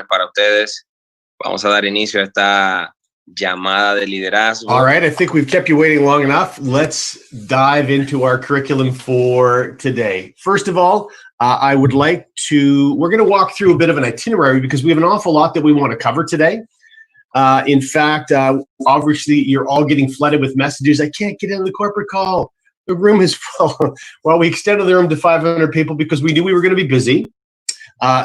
para ustedes. Vamos a dar inicio a esta llamada de liderazgo. All right, I think we've kept you waiting long enough. Let's dive into our curriculum for today. First of all, I would like to, we're going to walk through a bit of an itinerary because we have an awful lot that we want to cover today. In fact, obviously, you're all getting flooded with messages. I can't get in the corporate call. The room is full. Well, we extended the room to 500 people because we knew we were going to be busy.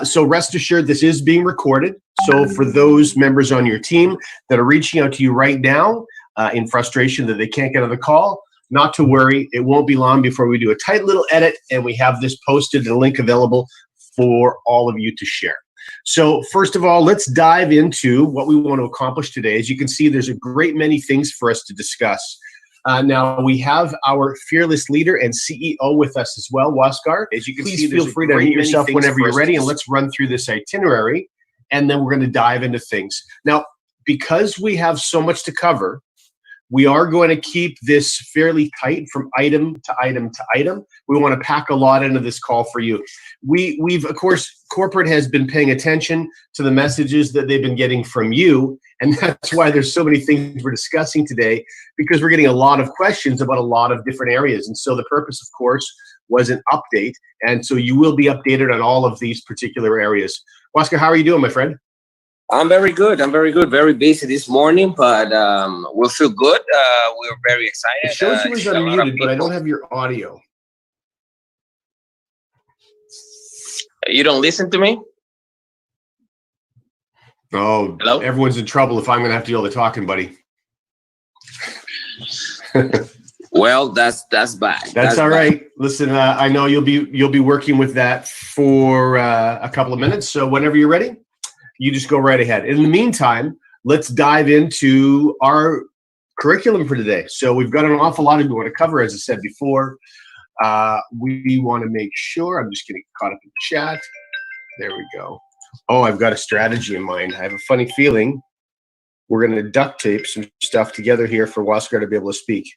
So rest assured, this is being recorded. So for those members on your team that are reaching out to you right now in frustration that they can't get on the call, not to worry. It won't be long before we do a tight little edit and we have this posted and a link available for all of you to share. So first of all, let's dive into what we want to accomplish today. As you can see, there's a great many things for us to discuss. Now, we have our fearless leader and CEO with us as well, Waskar. As you can see, feel free to unmute yourself whenever you're ready, and let's run through this itinerary, and then we're going to dive into things. Now, because we have so much to cover, we are going to keep this fairly tight from item to item to item. We want to pack a lot into this call for you. We've, of course, corporate has been paying attention to the messages that they've been getting from you, and that's why there's so many things we're discussing today, because we're getting a lot of questions about a lot of different areas. And so the purpose, of course, was an update, and so you will be updated on all of these particular areas. Waskar, how are you doing, my friend? I'm very good. I'm very good. Very busy this morning, but we'll feel good. We're very excited. It shows you as unmuted, but I don't have your audio. You don't listen to me? Oh, hello? Everyone's in trouble if I'm going to have to do all the talking, buddy. Well, that's bad. That's all right. Listen, I know you'll be working with that for a couple of minutes. So whenever you're ready, you just go right ahead. In the meantime, let's dive into our curriculum for today. So we've got an awful lot we want to cover, as I said before. We want to make sure, I'm just getting caught up in the chat. There we go. Oh, I've got a strategy in mind. I have a funny feeling we're going to duct tape some stuff together here for Waskar to be able to speak.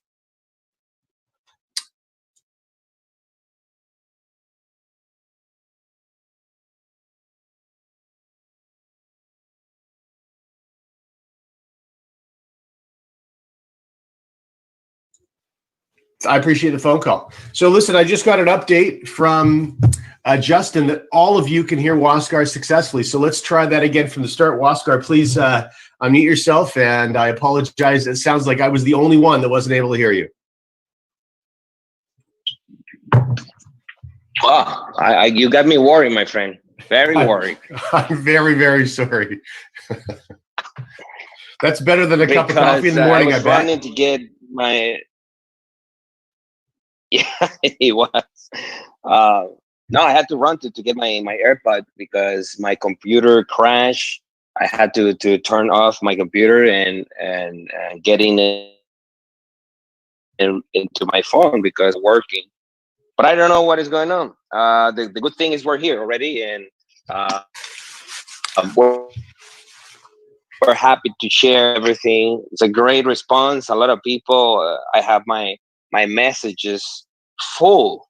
I appreciate the phone call. So listen, I just got an update from Justin that all of you can hear Waskar successfully. So let's try that again from the start. Waskar, please unmute yourself. And I apologize. It sounds like I was the only one that wasn't able to hear you. Oh, you got me worried, my friend. Very worried. I'm very, very sorry. That's better than a cup of coffee in the morning, I bet. I was running to get my... Yeah, it was. No, I had to run to get my AirPod because my computer crashed. I had to turn off my computer and get into my phone because it's working. But I don't know what is going on. The good thing is we're here already, and we're happy to share everything. It's a great response. A lot of people. I have my messages full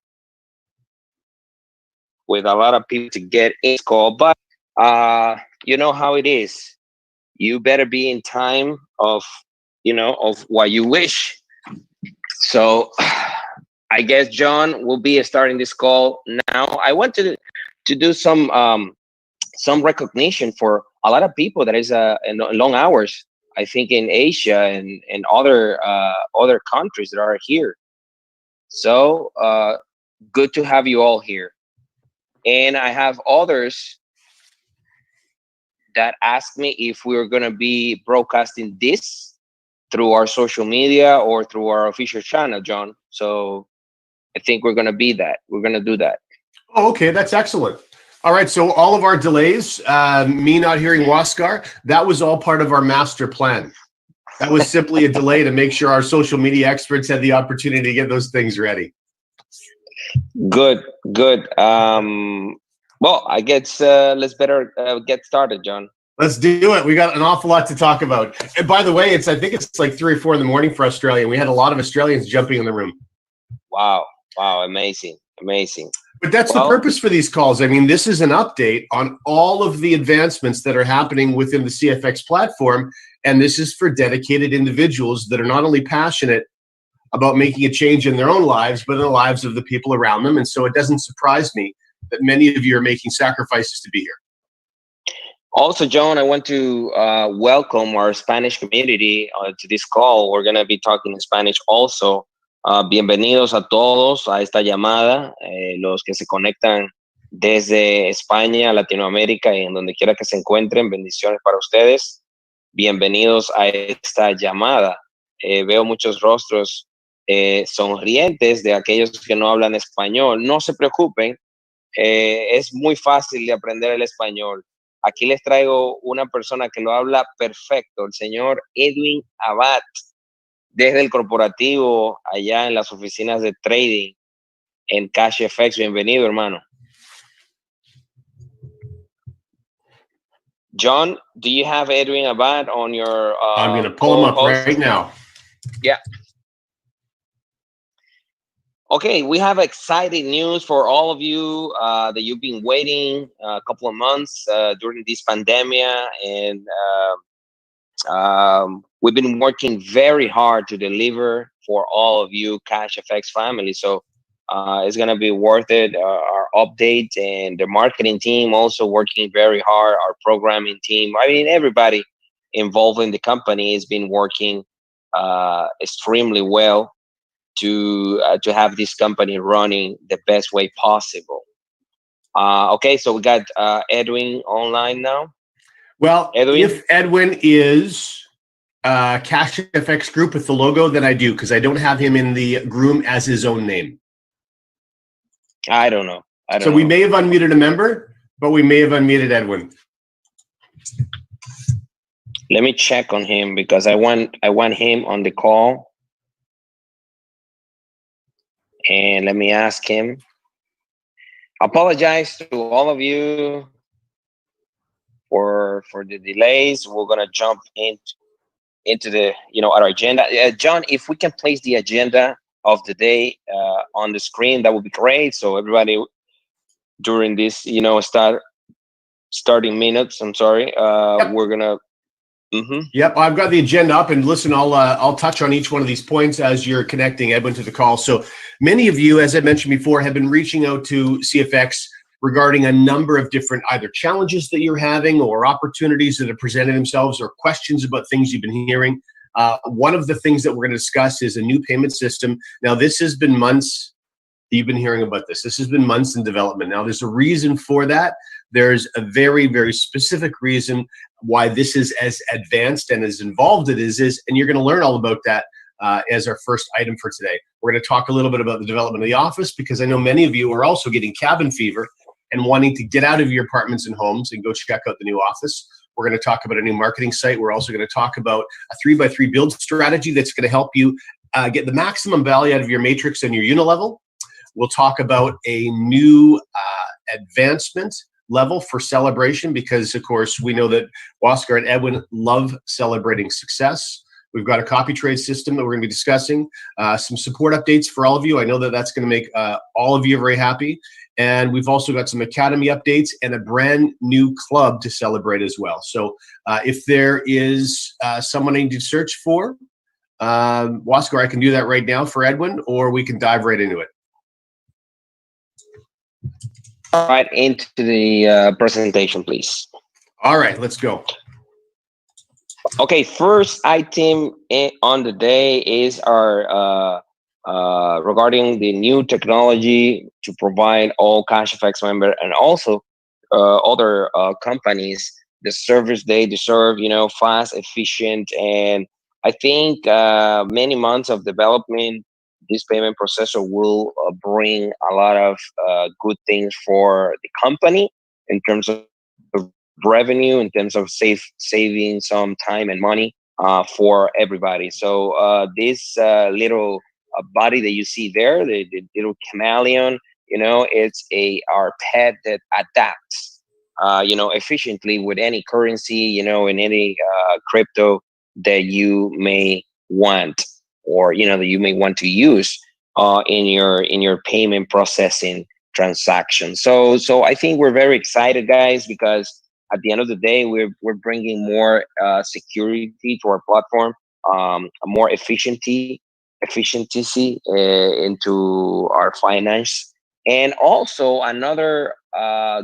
with a lot of people to get in call, but you know how it is. You better be in time of what you wish. So I guess John will be starting this call now. I want to do some recognition for a lot of people that is in long hours. I think in Asia and other countries that are here. So good to have you all here. And I have others that asked me if we were going to be broadcasting this through our social media or through our official channel, John. So I think we're going to be that. We're going to do that. Oh, okay. That's excellent. All right. So all of our delays, me not hearing Waskar, that was all part of our master plan. That was simply a delay to make sure our social media experts had the opportunity to get those things ready. Good. Well, I guess let's better get started, John. Let's do it. We got an awful lot to talk about. And by the way, I think it's like 3 or 4 in the morning for Australia. We had a lot of Australians jumping in the room. Wow. Amazing. But that's the Well, purpose for these calls. I mean, this is an update on all of the advancements that are happening within the CFX platform. And this is for dedicated individuals that are not only passionate about making a change in their own lives, but in the lives of the people around them. And so it doesn't surprise me that many of you are making sacrifices to be here. also, John, I want to welcome our Spanish community to this call. We're going to be talking in Spanish also. Bienvenidos a todos a esta llamada, los que se conectan desde España, Latinoamérica y en donde quiera que se encuentren. Bendiciones para ustedes. Bienvenidos a esta llamada. Veo muchos rostros sonrientes de aquellos que no hablan español. No se preocupen, es muy fácil de aprender el español. Aquí les traigo una persona que lo habla perfecto, el señor Edwin Abad, desde el corporativo, allá en las oficinas de trading en CashFX. Bienvenido, hermano. John, do you have Edwin Abad on your I'm going to pull him up right now. Yeah. Okay, we have exciting news for all of you that you've been waiting a couple of months during this pandemic, and we've been working very hard to deliver for all of you CashFX family. So it's gonna be worth it. Our update and the marketing team also working very hard. Our programming team, I mean, everybody involved in the company has been working extremely well to have this company running the best way possible. Okay, so we got Edwin online now. Well, Edwin? If Edwin is CashFX Group with the logo, then I do, because I don't have him in the room as his own name. I don't know. So we may have unmuted a member, but we may have unmuted Edwin. Let me check on him because I want him on the call. And let me ask him. Apologize to all of you for the delays. We're gonna jump into the our agenda. John, if we can place the agenda of the day on the screen, that would be great. So everybody during this starting minutes. I'm sorry. Yep. We're gonna. Yep, I've got the agenda up, and listen, I'll touch on each one of these points as you're connecting Edwin to the call. So many of you, as I mentioned before, have been reaching out to CFX regarding a number of different either challenges that you're having or opportunities that have presented themselves or questions about things you've been hearing. One of the things that we're going to discuss is a new payment system. Now, this has been months. You've been hearing about this. This has been months in development. Now, there's a reason for that. There's a very, very specific reason why this is as advanced and as involved it is, and you're going to learn all about that as our first item for today. We're going to talk a little bit about the development of the office, because I know many of you are also getting cabin fever and wanting to get out of your apartments and homes and go check out the new office. We're going to talk about a new marketing site. We're also going to talk about a 3x3 build strategy that's going to help you get the maximum value out of your matrix and your unilevel. We'll talk about a new advancement level for celebration, because, of course, we know that Oscar and Edwin love celebrating success. We've got a copy trade system that we're going to be discussing, some support updates for all of you. I know that that's going to make all of you very happy. And we've also got some academy updates and a brand new club to celebrate as well. So if there is someone I need to search for, Oscar, I can do that right now for Edwin, or we can dive right into it. Right into the presentation, please. All right, let's go. Okay, first item on the day is our regarding the new technology to provide all CashFX members and also other companies the service they deserve. Fast, efficient, and I think many months of development. This payment processor will bring a lot of good things for the company in terms of revenue, in terms of saving some time and money for everybody. So this little body that you see there, the little chameleon, it's our pet that adapts, efficiently with any currency, in any crypto that you may want, or that you may want to use in your payment processing transaction. So I think we're very excited, guys, because at the end of the day, we're bringing more security to our platform, more efficiency into our finance. And also another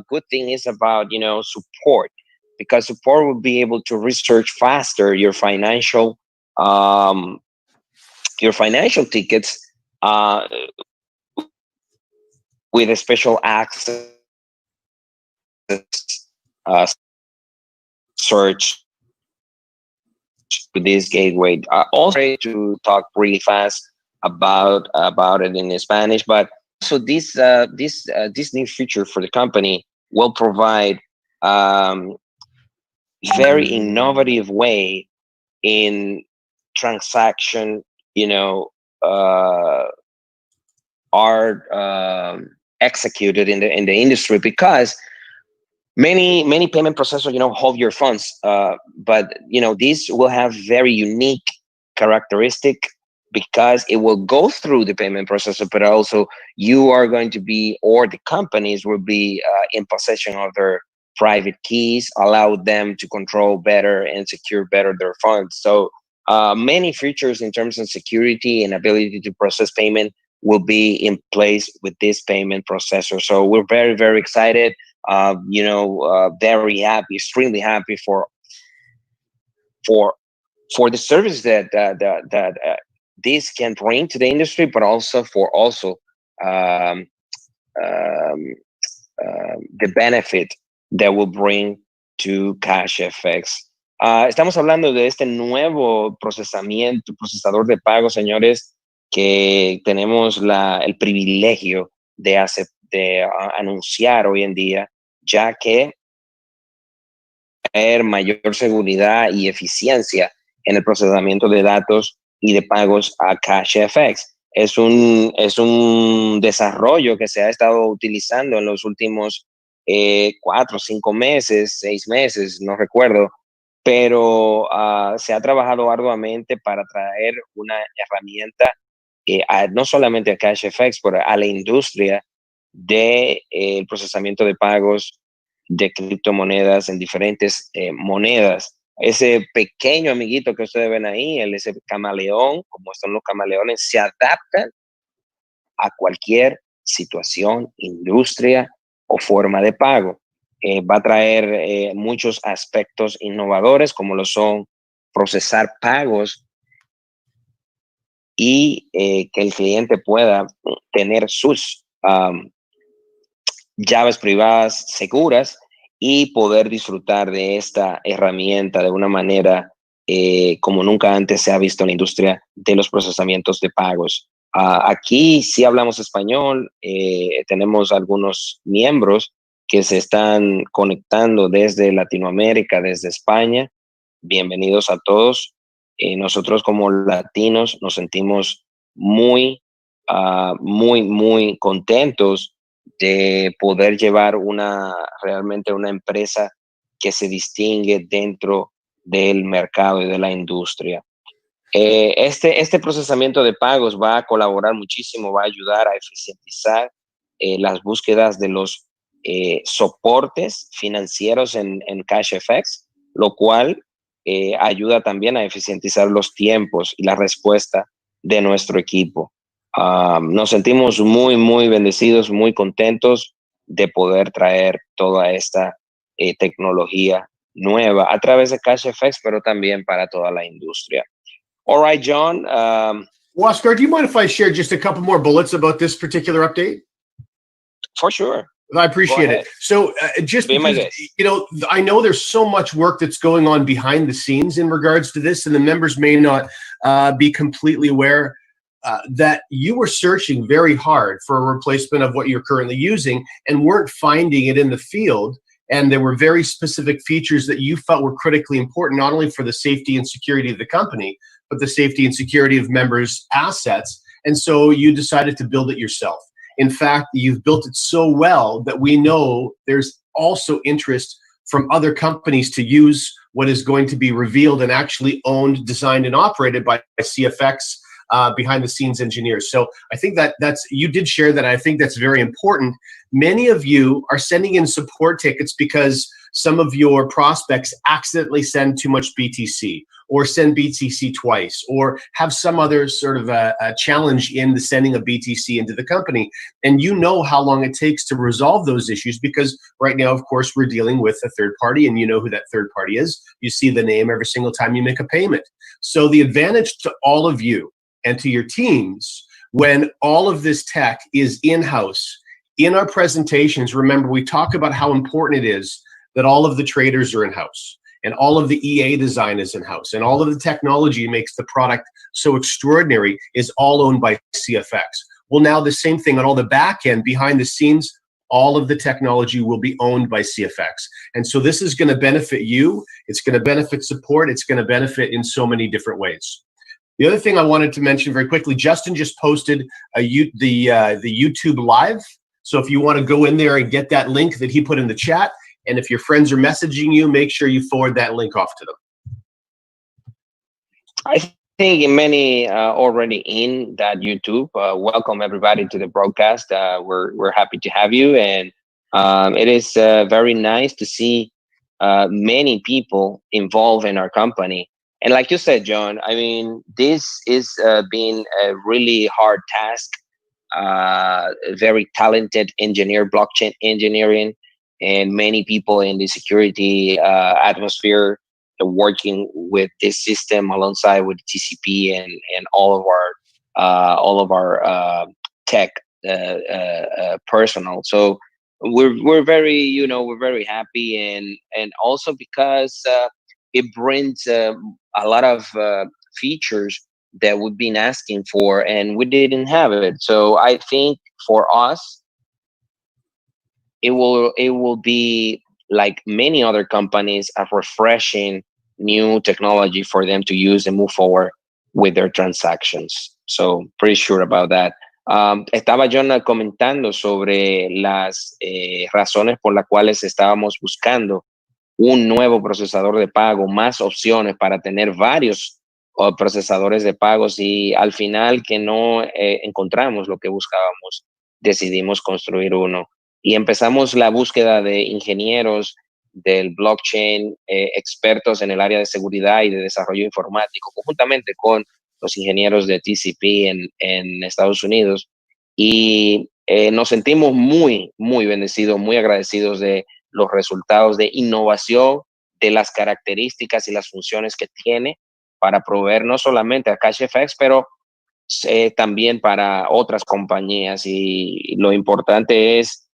good thing is about support, because support will be able to research faster um, your financial tickets with a special access search to this gateway. Also, to talk really fast about it in Spanish, but so this new feature for the company will provide um, very innovative way in transaction, uh, are executed in the industry, because many payment processors hold your funds, but this will have very unique characteristic, because it will go through the payment processor, but also you are going to be, or the companies will be in possession of their private keys, allow them to control better and secure better their funds. So many features in terms of security and ability to process payment will be in place with this payment processor. So we're very, very excited. Very happy, extremely happy for for the service that this can bring to the industry, but also for um, um, the benefit that will bring to CashFX. Estamos hablando de este nuevo procesador de pagos, señores, que tenemos el privilegio de anunciar hoy en día, ya que tener mayor seguridad y eficiencia en el procesamiento de datos y de pagos a CashFX. Es un desarrollo que se ha estado utilizando en los últimos 4, 5 meses, 6 meses, no recuerdo, pero se ha trabajado arduamente para traer una herramienta no solamente a CashFX, pero a la industria de procesamiento de pagos de criptomonedas en diferentes monedas. Ese pequeño amiguito que ustedes ven ahí, ese camaleón, como son los camaleones, se adaptan a cualquier situación, industria o forma de pago. Va a traer muchos aspectos innovadores, como lo son procesar pagos y que el cliente pueda tener sus llaves privadas seguras y poder disfrutar de esta herramienta de una manera como nunca antes se ha visto en la industria de los procesamientos de pagos. Aquí sí hablamos español, tenemos algunos miembros que se están conectando desde Latinoamérica, desde España. Bienvenidos a todos. Nosotros como latinos nos sentimos muy contentos de poder llevar realmente una empresa que se distingue dentro del mercado y de la industria. Este procesamiento de pagos va a colaborar muchísimo, va a ayudar a eficientizar las búsquedas de los soportes financieros en CashFX, lo cual ayuda también a eficientizar los tiempos y la respuesta de nuestro equipo. Nos sentimos muy bendecidos, muy contentos de poder traer toda esta tecnología nueva a través de CashFX, pero también para toda la industria. All right, John. Oscar, do you mind if I share just a couple more bullets about this particular update? For sure. I appreciate it. So just because, I know there's so much work that's going on behind the scenes in regards to this, and the members may not be completely aware that you were searching very hard for a replacement of what you're currently using and weren't finding it in the field. And there were very specific features that you felt were critically important, not only for the safety and security of the company, but the safety and security of members' assets. And so you decided to build it yourself. In fact, you've built it so well that we know there's also interest from other companies to use what is going to be revealed and actually owned, designed, and operated by CFX behind the scenes engineers. So I think that's you did share that. I think that's very important. Many of you are sending in support tickets because some of your prospects accidentally send too much BTC, or send BTC twice, or have some other sort of a challenge in the sending of BTC into the company. And you know how long it takes to resolve those issues, because right now, of course, we're dealing with a third party, and you know who that third party is. You see the name every single time you make a payment. So the advantage to all of you and to your teams, when all of this tech is in-house, in our presentations, remember, we talk about how important it is that all of the traders are in-house, and all of the EA design is in-house, and all of the technology makes the product so extraordinary is all owned by CFX. Well, now the same thing on all the back end, behind the scenes, all of the technology will be owned by CFX. And so this is going to benefit you. It's going to benefit support. It's going to benefit in so many different ways. The other thing I wanted to mention very quickly, Justin just posted the YouTube Live. So if you want to go in there and get that link that he put in the chat, and if your friends are messaging you, make sure you forward that link off to them. I think many already in that YouTube. Welcome everybody to the broadcast. We're happy to have you, and it is very nice to see many people involved in our company. And like you said, John, I mean, this is been a really hard task. Very talented engineer, blockchain engineering, and many people in the security atmosphere working with this system alongside with TCP and all of our tech personnel. So we're very we're very happy, and also because it brings a lot of features that we've been asking for, and we didn't have it. So I think for us, it will be like many other companies, a refreshing new technology for them to use and move forward with their transactions. So pretty sure about that. Estaba John comentando sobre las razones por las cuales estábamos buscando un nuevo procesador de pago, más opciones para tener varios procesadores de pagos, y al final que no encontramos lo que buscábamos, decidimos construir uno. Y empezamos la búsqueda de ingenieros del blockchain, expertos en el área de seguridad y de desarrollo informático, conjuntamente con los ingenieros de TCP en Estados Unidos. Y nos sentimos muy, muy bendecidos, muy agradecidos de los resultados de innovación, de las características y las funciones que tiene para proveer no solamente a CashFX, pero también para otras compañías. Y lo importante es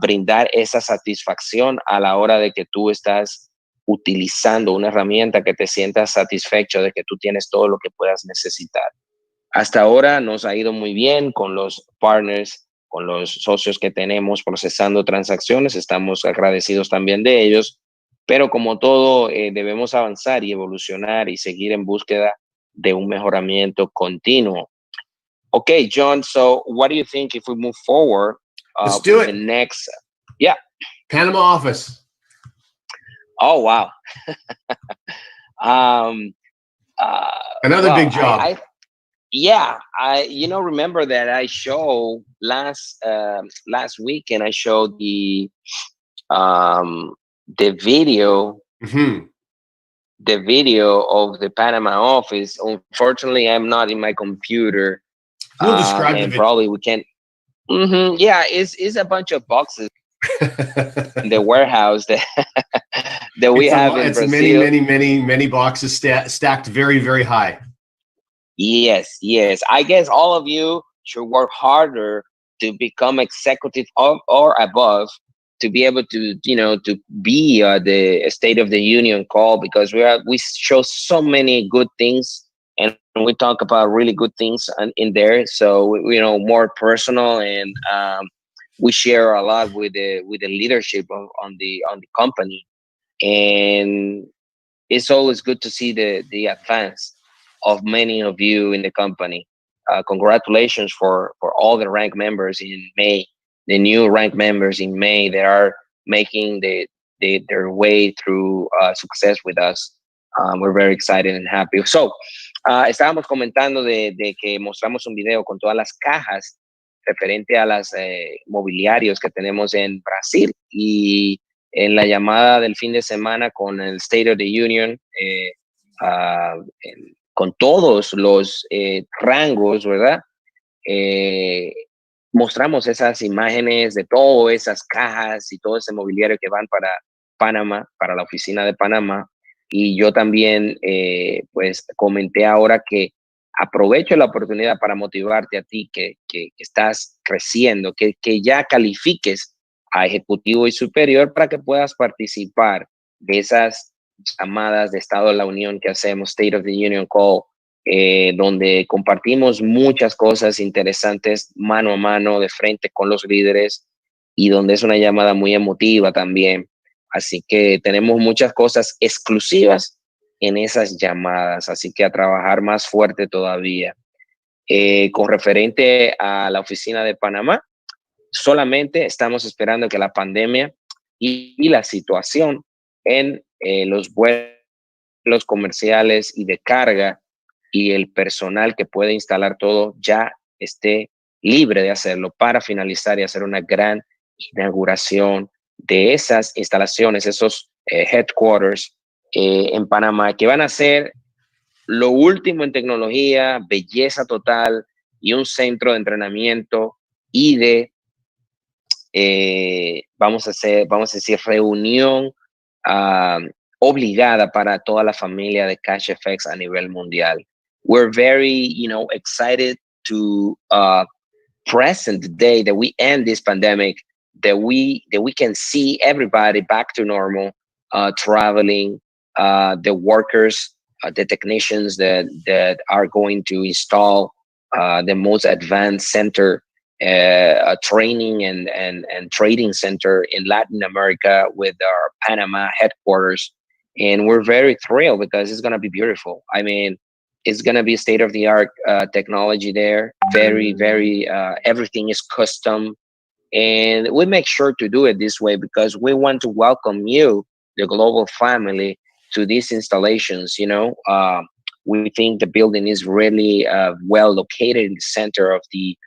brindar esa satisfacción a la hora de que tú estás utilizando una herramienta, que te sientas satisfecho de que tú tienes todo lo que puedas necesitar. Hasta ahora nos ha ido muy bien con los partners, con los socios que tenemos procesando transacciones. Estamos agradecidos también de ellos, pero como todo, debemos avanzar y evolucionar y seguir en búsqueda de un mejoramiento continuo. Okay, John, so what do you think if we move forward? Let's do it. The next, yeah. Panama office. Oh, wow. Another big job. Remember that I showed last week, and I showed the video, the video of the Panama office. Unfortunately, I'm not in my computer. We'll describe and the probably we can. Yeah, it's a bunch of boxes in the warehouse that we have in Brazil. It's many boxes stacked very, very high. Yes. I guess all of you should work harder to become executive or above, to be able to, to be the State of the Union call, because we show so many good things, and we talk about really good things in there. So more personal, and we share a lot with the leadership on the company, and it's always good to see the advance of many of you in the company. Congratulations for all the rank members in May, the new rank members in May that are making their way through success with us. We're very excited and happy. So Estábamos comentando de que mostramos un video con todas las cajas referente a las mobiliarios que tenemos en Brasil, y en la llamada del fin de semana con el State of the Union, con todos los rangos, ¿verdad? Eh, Mostramos esas imágenes de todas esas cajas y todo ese mobiliario que van para Panamá, para la oficina de Panamá. Y yo también, pues, comenté ahora que aprovecho la oportunidad para motivarte a ti que estás creciendo, que ya califiques a ejecutivo y superior para que puedas participar de esas llamadas de Estado de la Unión que hacemos, State of the Union Call, donde compartimos muchas cosas interesantes mano a mano, de frente con los líderes, y donde es una llamada muy emotiva también. Así que tenemos muchas cosas exclusivas en esas llamadas, así que a trabajar más fuerte todavía. Con referente a la oficina de Panamá, solamente estamos esperando que la pandemia y la situación en los vuelos comerciales y de carga y el personal que puede instalar todo ya esté libre de hacerlo para finalizar y hacer una gran inauguración de esas instalaciones, esos headquarters en Panamá, que van a ser lo último en tecnología, belleza total y un centro de entrenamiento y de, vamos a decir, reunión uh, obligada para toda la familia de CashFX a nivel mundial. We're very, excited to present the day that we end this pandemic, that we can see everybody back to normal, traveling, the workers, the technicians that are going to install the most advanced center, a training and trading center in Latin America with our Panama headquarters. And we're very thrilled because it's going to be beautiful. I mean, it's going to be state of the art technology there. Very, very, everything is custom. And we make sure to do it this way because we want to welcome you, the global family, to these installations. We think the building is really well located in the center of the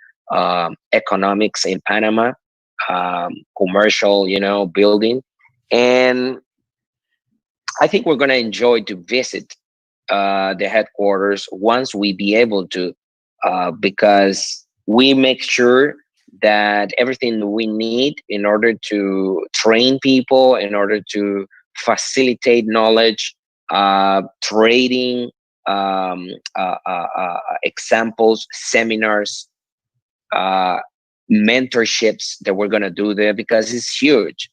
economics in Panama, commercial, building. And I think we're going to enjoy to visit the headquarters once we be able to, because we make sure that everything we need in order to train people, in order to facilitate knowledge, trading, examples, seminars, uh, mentorships that we're going to do there, because it's huge.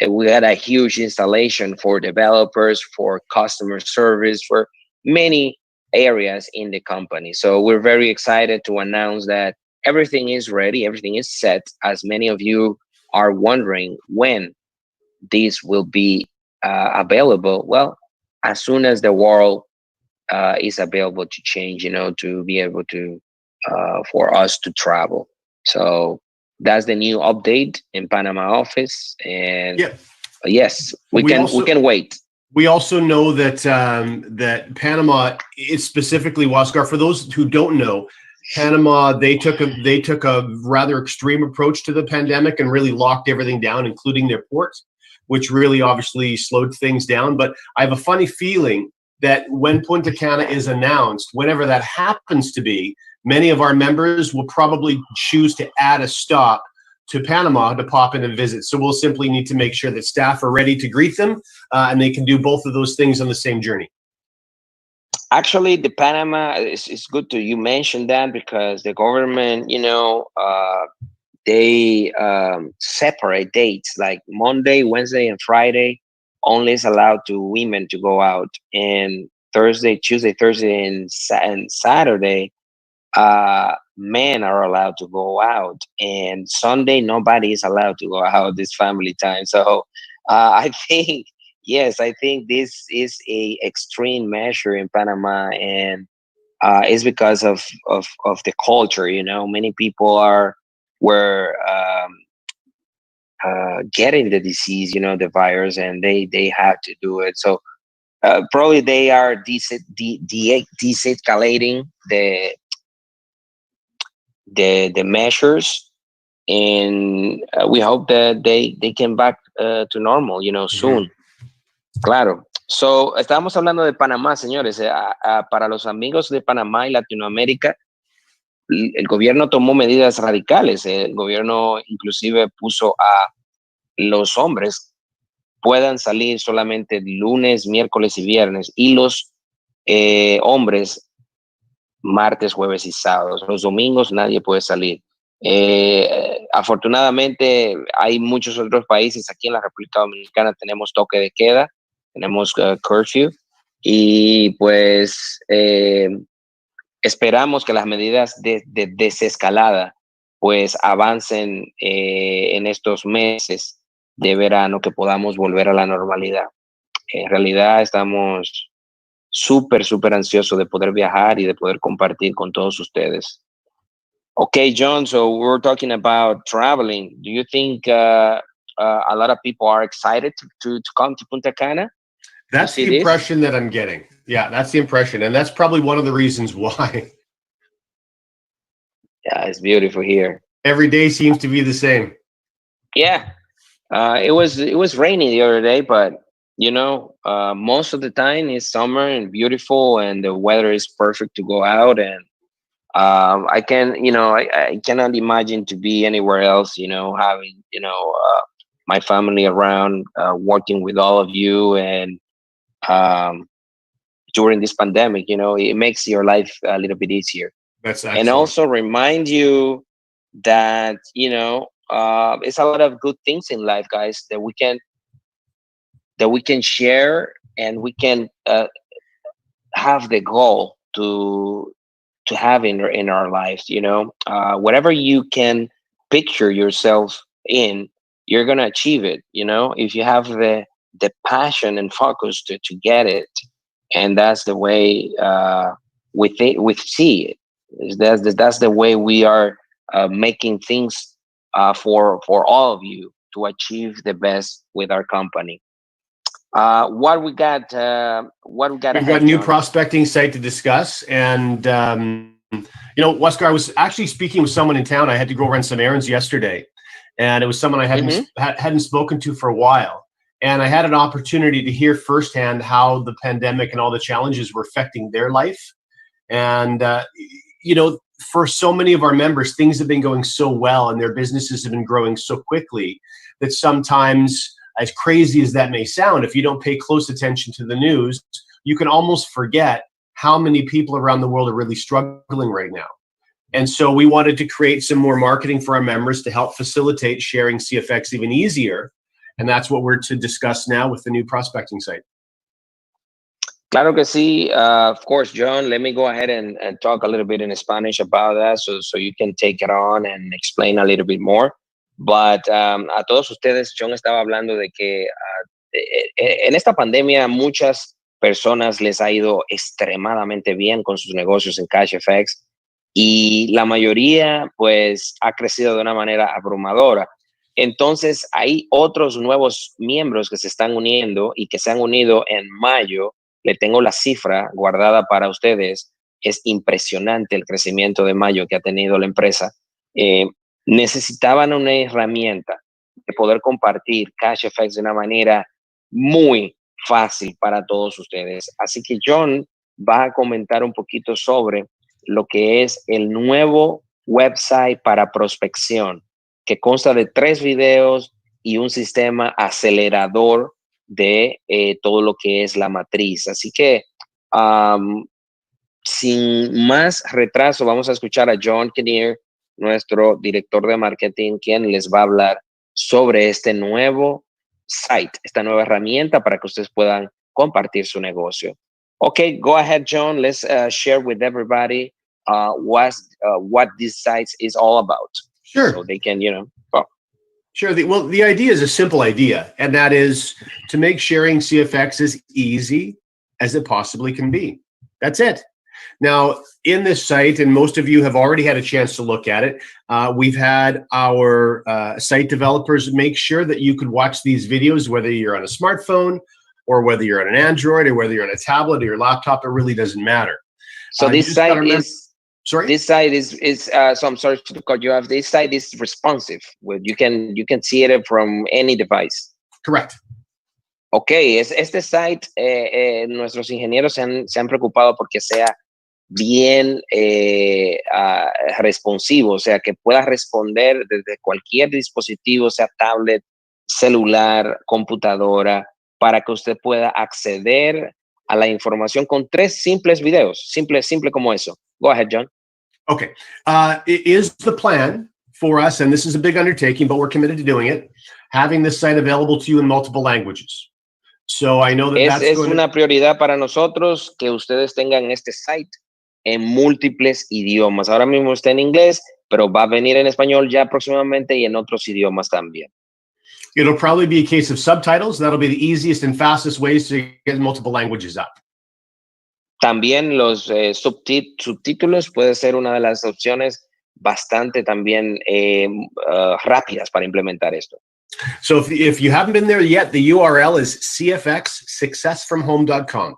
We had a huge installation for developers, for customer service, for many areas in the company. So we're very excited to announce that everything is ready, everything is set. As many of you are wondering when this will be available, well, as soon as the world is available to change, to be able to, for us to travel. So that's the new update in Panama office. And Yeah. yes, we We can wait. We also know that that Panama is specifically, Wasgar. For those who don't know, Panama, they took a rather extreme approach to the pandemic and really locked everything down, including their ports, which really obviously slowed things down. But I have a funny feeling that when Punta Cana is announced, whenever that happens to be, many of our members will probably choose to add a stop to Panama to pop in and visit. So we'll simply need to make sure that staff are ready to greet them, and they can do both of those things on the same journey. Actually, the Panama is good to you mention that, because the government, they separate dates, like Monday, Wednesday, and Friday only is allowed to women to go out, and Thursday, Tuesday, Thursday, and Saturday, men are allowed to go out, and Sunday nobody is allowed to go out this family time. So I think, yes, I think this is a extreme measure in Panama, and it's because of the culture. Many people were getting the disease, the virus, and they had to do it. So probably they are de-escalating the measures, and we hope that they came back to normal, soon. Claro. So, estábamos hablando de Panamá, señores. Para los amigos de Panamá y Latinoamérica, el gobierno tomó medidas radicales. El gobierno inclusive puso a los hombres puedan salir solamente lunes, miércoles y viernes, y los hombres martes, jueves y sábados. Los domingos nadie puede salir. Afortunadamente hay muchos otros países. Aquí en la República Dominicana tenemos toque de queda, tenemos curfew, y pues esperamos que las medidas de desescalada pues avancen en estos meses de verano, que podamos volver a la normalidad. En realidad estamos súper ansiosos de poder viajar y de poder compartir con todos ustedes. Okay, John, so we're talking about traveling. Do you think a lot of people are excited to come to Punta Cana? That's the impression that I'm getting. Yeah, that's the impression. And that's probably one of the reasons why. Yeah, it's beautiful here. Every day seems to be the same. Yeah. It was rainy the other day, but most of the time it's summer and beautiful, and the weather is perfect to go out. And I cannot imagine to be anywhere else, having, my family around, working with all of you. And during this pandemic, it makes your life a little bit easier. That's excellent. And also remind you that, it's a lot of good things in life, guys, that we can share, and we can have the goal to have in our lives. Whatever you can picture yourself in, you're gonna achieve it. If you have the passion and focus to get it, and that's the way we see it. That's the way we are making things for all of you to achieve the best with our company. What we got? We've got a new prospecting site to discuss, and Wesker, I was actually speaking with someone in town. I had to go run some errands yesterday, and it was someone I hadn't spoken to for a while, and I had an opportunity to hear firsthand how the pandemic and all the challenges were affecting their life. And for so many of our members, things have been going so well, and their businesses have been growing so quickly that sometimes, as crazy as that may sound, if you don't pay close attention to the news, you can almost forget how many people around the world are really struggling right now. And so we wanted to create some more marketing for our members to help facilitate sharing CFX even easier. And that's what we're to discuss now with the new prospecting site. Claro que sí. Of course, John, let me go ahead and talk a little bit in Spanish about that, so you can take it on and explain a little bit more. But a todos ustedes, John estaba hablando de que en esta pandemia muchas personas les ha ido extremadamente bien con sus negocios en CashFX, y la mayoría pues ha crecido de una manera abrumadora. Entonces hay otros nuevos miembros que se están uniendo y que se han unido en mayo. Le tengo la cifra guardada para ustedes. Es impresionante el crecimiento de mayo que ha tenido la empresa. Necesitaban una herramienta de poder compartir CashFX de una manera muy fácil para todos ustedes. Así que John va a comentar un poquito sobre lo que es el nuevo website para prospección, que consta de 3 videos y un sistema acelerador de todo lo que es la matriz. Así que sin más retraso, vamos a escuchar a John Kinnear, nuestro director de marketing, quien les va a hablar sobre este nuevo site, esta nueva herramienta para que ustedes puedan compartir su negocio. Okay, go ahead, John. Let's share with everybody what this site is all about. Sure. So they can, Sure. The idea is a simple idea, and that is to make sharing CFX as easy as it possibly can be. That's it. Now, in this site, and most of you have already had a chance to look at it, we've had our site developers make sure that you could watch these videos, whether you're on a smartphone, or whether you're on an Android or whether you're on a tablet or your laptop, it really doesn't matter. So You this just gotta site remember. is Sorry? this site is so I'm sorry to cut you off. This site is responsive. You can see it from any device. Correct. Ok, este site, nuestros ingenieros se han preocupado porque sea bien responsivo, o sea, que pueda responder desde cualquier dispositivo, sea tablet, celular, computadora, para que usted pueda acceder a la información con 3 simples videos, simple como eso. Go ahead, John. Okay. It is the plan for us, and this is a big undertaking, but we're committed to doing it, having this site available to you in multiple languages. So I know that Es una prioridad para nosotros que ustedes tengan este site en múltiples idiomas. Ahora mismo está en inglés, pero va a venir en español ya próximamente y en otros idiomas también. It'll probably be a case of subtitles. That'll be the easiest and fastest ways to get multiple languages up. También los subtítulos puede ser una de las opciones bastante también rápidas para implementar esto. So if you haven't been there yet, the URL is cfxsuccessfromhome.com.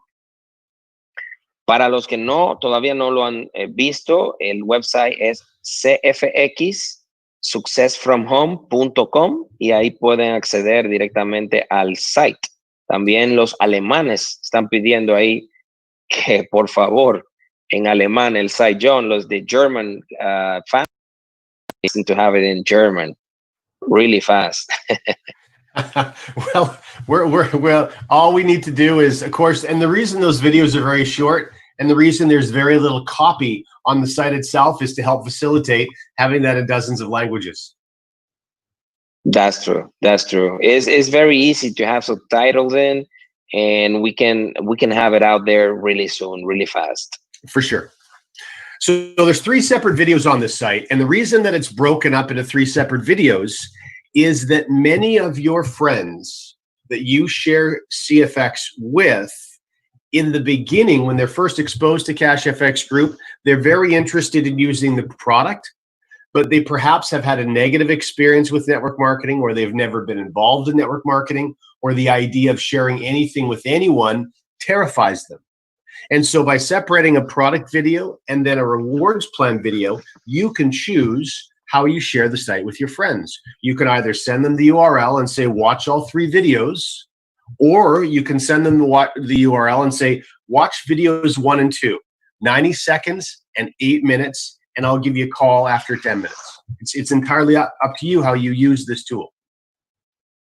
Para los que todavía no lo han visto, el website es cfxsuccessfromhome.com y ahí pueden acceder directamente al site. También los alemanes están pidiendo ahí que por favor en alemán el site, John, los de German fans listen to have it in German really fast. Well, we're all we need to do is, of course, and the reason those videos are very short and the reason there's very little copy on the site itself is to help facilitate having that in dozens of languages. That's true. It's very easy to have subtitles in, and we can have it out there really soon, really fast. For sure. So there's 3 separate videos on this site, and the reason that it's broken up into 3 separate videos is that many of your friends that you share CFX with, in the beginning, when they're first exposed to CashFX Group, they're very interested in using the product, but they perhaps have had a negative experience with network marketing, or they've never been involved in network marketing, or the idea of sharing anything with anyone terrifies them. And so by separating a product video and then a rewards plan video, you can choose how you share the site with your friends. You can either send them the URL and say, watch all 3 videos, or you can send them the URL and say, watch videos 1 and 2, 90 seconds and 8 minutes, and I'll give you a call after 10 minutes. It's entirely up to you how you use this tool.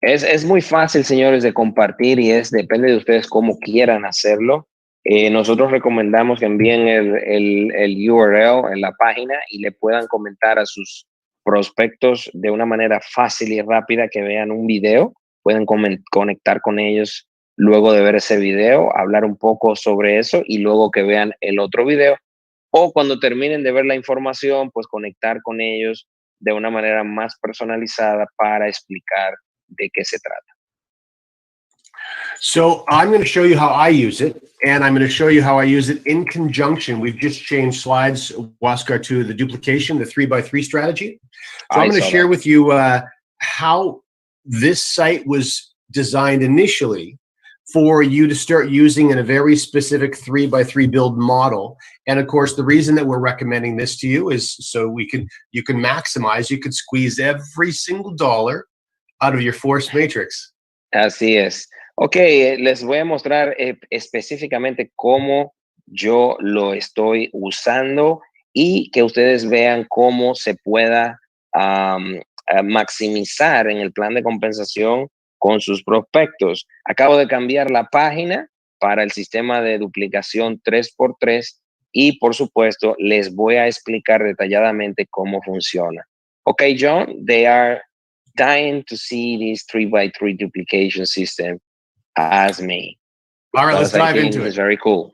Es muy fácil, señores, de compartir y depende de ustedes cómo quieran hacerlo. Nosotros recomendamos que envíen el URL en la página y le puedan comentar a sus prospectos de una manera fácil y rápida, que vean un video, pueden conectar con ellos luego de ver ese video, hablar un poco sobre eso y luego que vean el otro video, o cuando terminen de ver la información, pues conectar con ellos de una manera más personalizada para explicar de qué se trata. So I'm going to show you how I use it, and I'm going to show you how I use it in conjunction. We've just changed slides, Waskar, to the duplication, the 3x3 strategy. So I'm going to share with you how this site was designed initially for you to start using in a very specific 3x3 build model. And of course, the reason that we're recommending this to you is so you can maximize, you could squeeze every single dollar out of your force matrix. Así es. Ok, les voy a mostrar específicamente cómo yo lo estoy usando y que ustedes vean cómo se pueda maximizar en el plan de compensación con sus prospectos. Acabo de cambiar la página para el sistema de duplicación 3x3 y, por supuesto, les voy a explicar detalladamente cómo funciona. Ok, John, they are dying to see this 3x3 duplication system as me. All right, let's dive into it. It's very cool.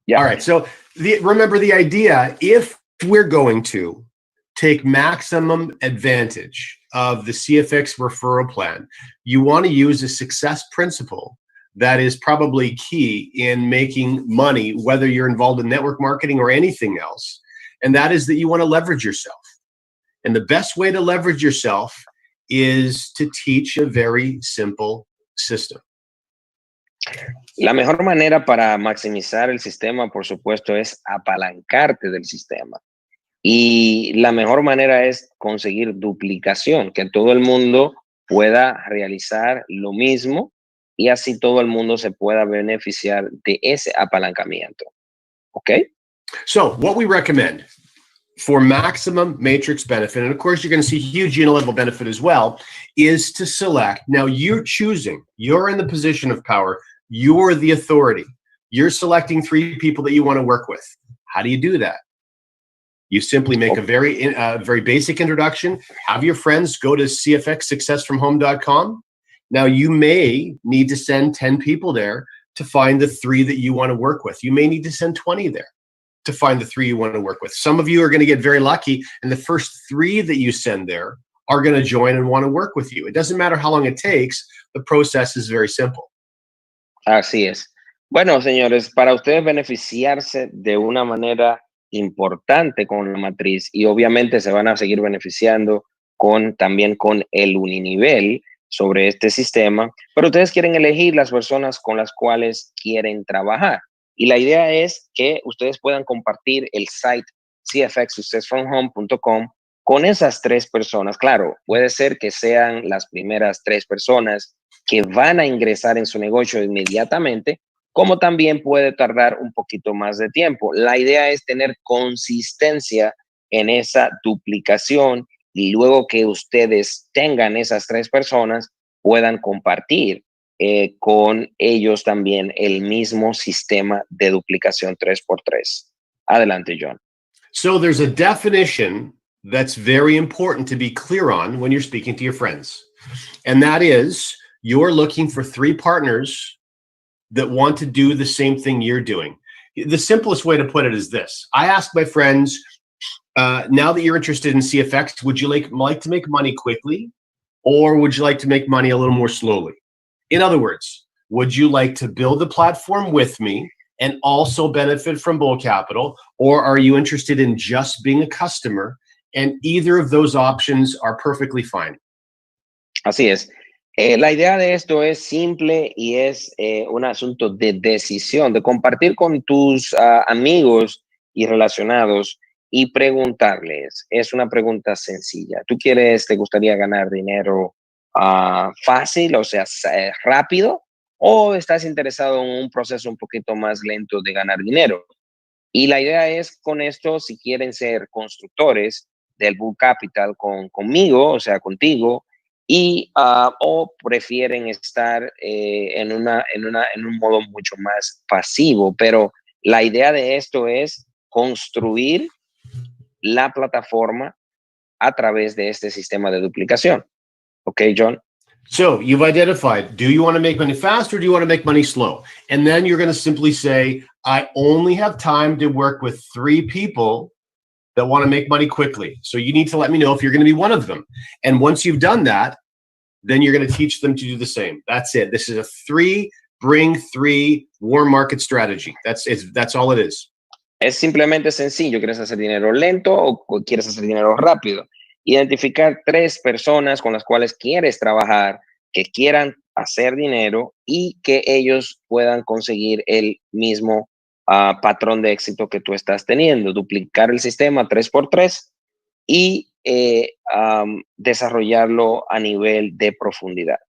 Yeah. All right, so remember the idea, if we're going to take maximum advantage of the CFX referral plan, you want to use a success principle that is probably key in making money, whether you're involved in network marketing or anything else. And that is that you want to leverage yourself. And the best way to leverage yourself is to teach a very simple system. La mejor manera para maximizar el sistema, por supuesto, es apalancarte del sistema. Y la mejor manera es conseguir duplicación, que todo el mundo pueda realizar lo mismo y así todo el mundo se pueda beneficiar de ese apalancamiento. ¿Ok? So what we recommend for maximum matrix benefit, and of course you're going to see huge unilevel benefit as well, is to select. Now you're choosing, you're in the position of power, you're the authority. You're selecting 3 people that you want to work with. How do you do that? You simply make a very basic introduction, have your friends go to cfxsuccessfromhome.com. Now you may need to send 10 people there to find the 3 that you want to work with. You may need to send 20 there to find the 3 you want to work with. Some of you are going to get very lucky, and the first 3 that you send there are going to join and want to work with you. It doesn't matter how long it takes. The process is very simple. Así es. Bueno, señores, para ustedes beneficiarse de una manera importante con la matriz y obviamente se van a seguir beneficiando también con el uninivel sobre este sistema, pero ustedes quieren elegir las personas con las cuales quieren trabajar. Y la idea es que ustedes puedan compartir el site cfxsuccessfromhome.com con esas 3 personas. Claro, puede ser que sean las primeras 3 personas que van a ingresar en su negocio inmediatamente, como también puede tardar un poquito más de tiempo. La idea es tener consistencia en esa duplicación y luego que ustedes tengan esas 3 personas, puedan compartir con ellos también el mismo sistema de duplicación 3x3. Adelante, John. So there's a definition that's very important to be clear on when you're speaking to your friends. And that is, you're looking for 3 partners that want to do the same thing you're doing. The simplest way to put it is this. I ask my friends, now that you're interested in CFX, would you like to make money quickly, or would you like to make money a little more slowly? In other words, would you like to build the platform with me and also benefit from Bull Capital, or are you interested in just being a customer? And either of those options are perfectly fine. Así es. La idea de esto es simple y es un asunto de decisión, de compartir con tus amigos y relacionados y preguntarles. Es una pregunta sencilla. ¿Te gustaría ganar dinero fácil, o sea, rápido? ¿O estás interesado en un proceso un poquito más lento de ganar dinero? Y la idea es con esto, si quieren ser constructores del Bull Capital conmigo, o sea, contigo, y o prefieren estar en un modo mucho más pasivo. Pero la idea de esto es construir la plataforma a través de este sistema de duplicación. ¿Ok, John? So you've identified, do you want to make money fast or do you want to make money slow? And then you're going to simply say, I only have time to work with 3 people that want to make money quickly. So you need to let me know if you're going to be one of them. And once you've done that, then you're going to teach them to do the same. That's it. This is a 3 bring 3 warm market strategy. That's all it is. Es simplemente sencillo. ¿Quieres hacer dinero lento o quieres hacer dinero rápido? Identificar 3 personas con las cuales quieres trabajar, que quieran hacer dinero y que ellos puedan conseguir el mismo patrón de éxito que tú estás teniendo. Duplicar el sistema 3x3 y desarrollarlo a nivel de profundidad.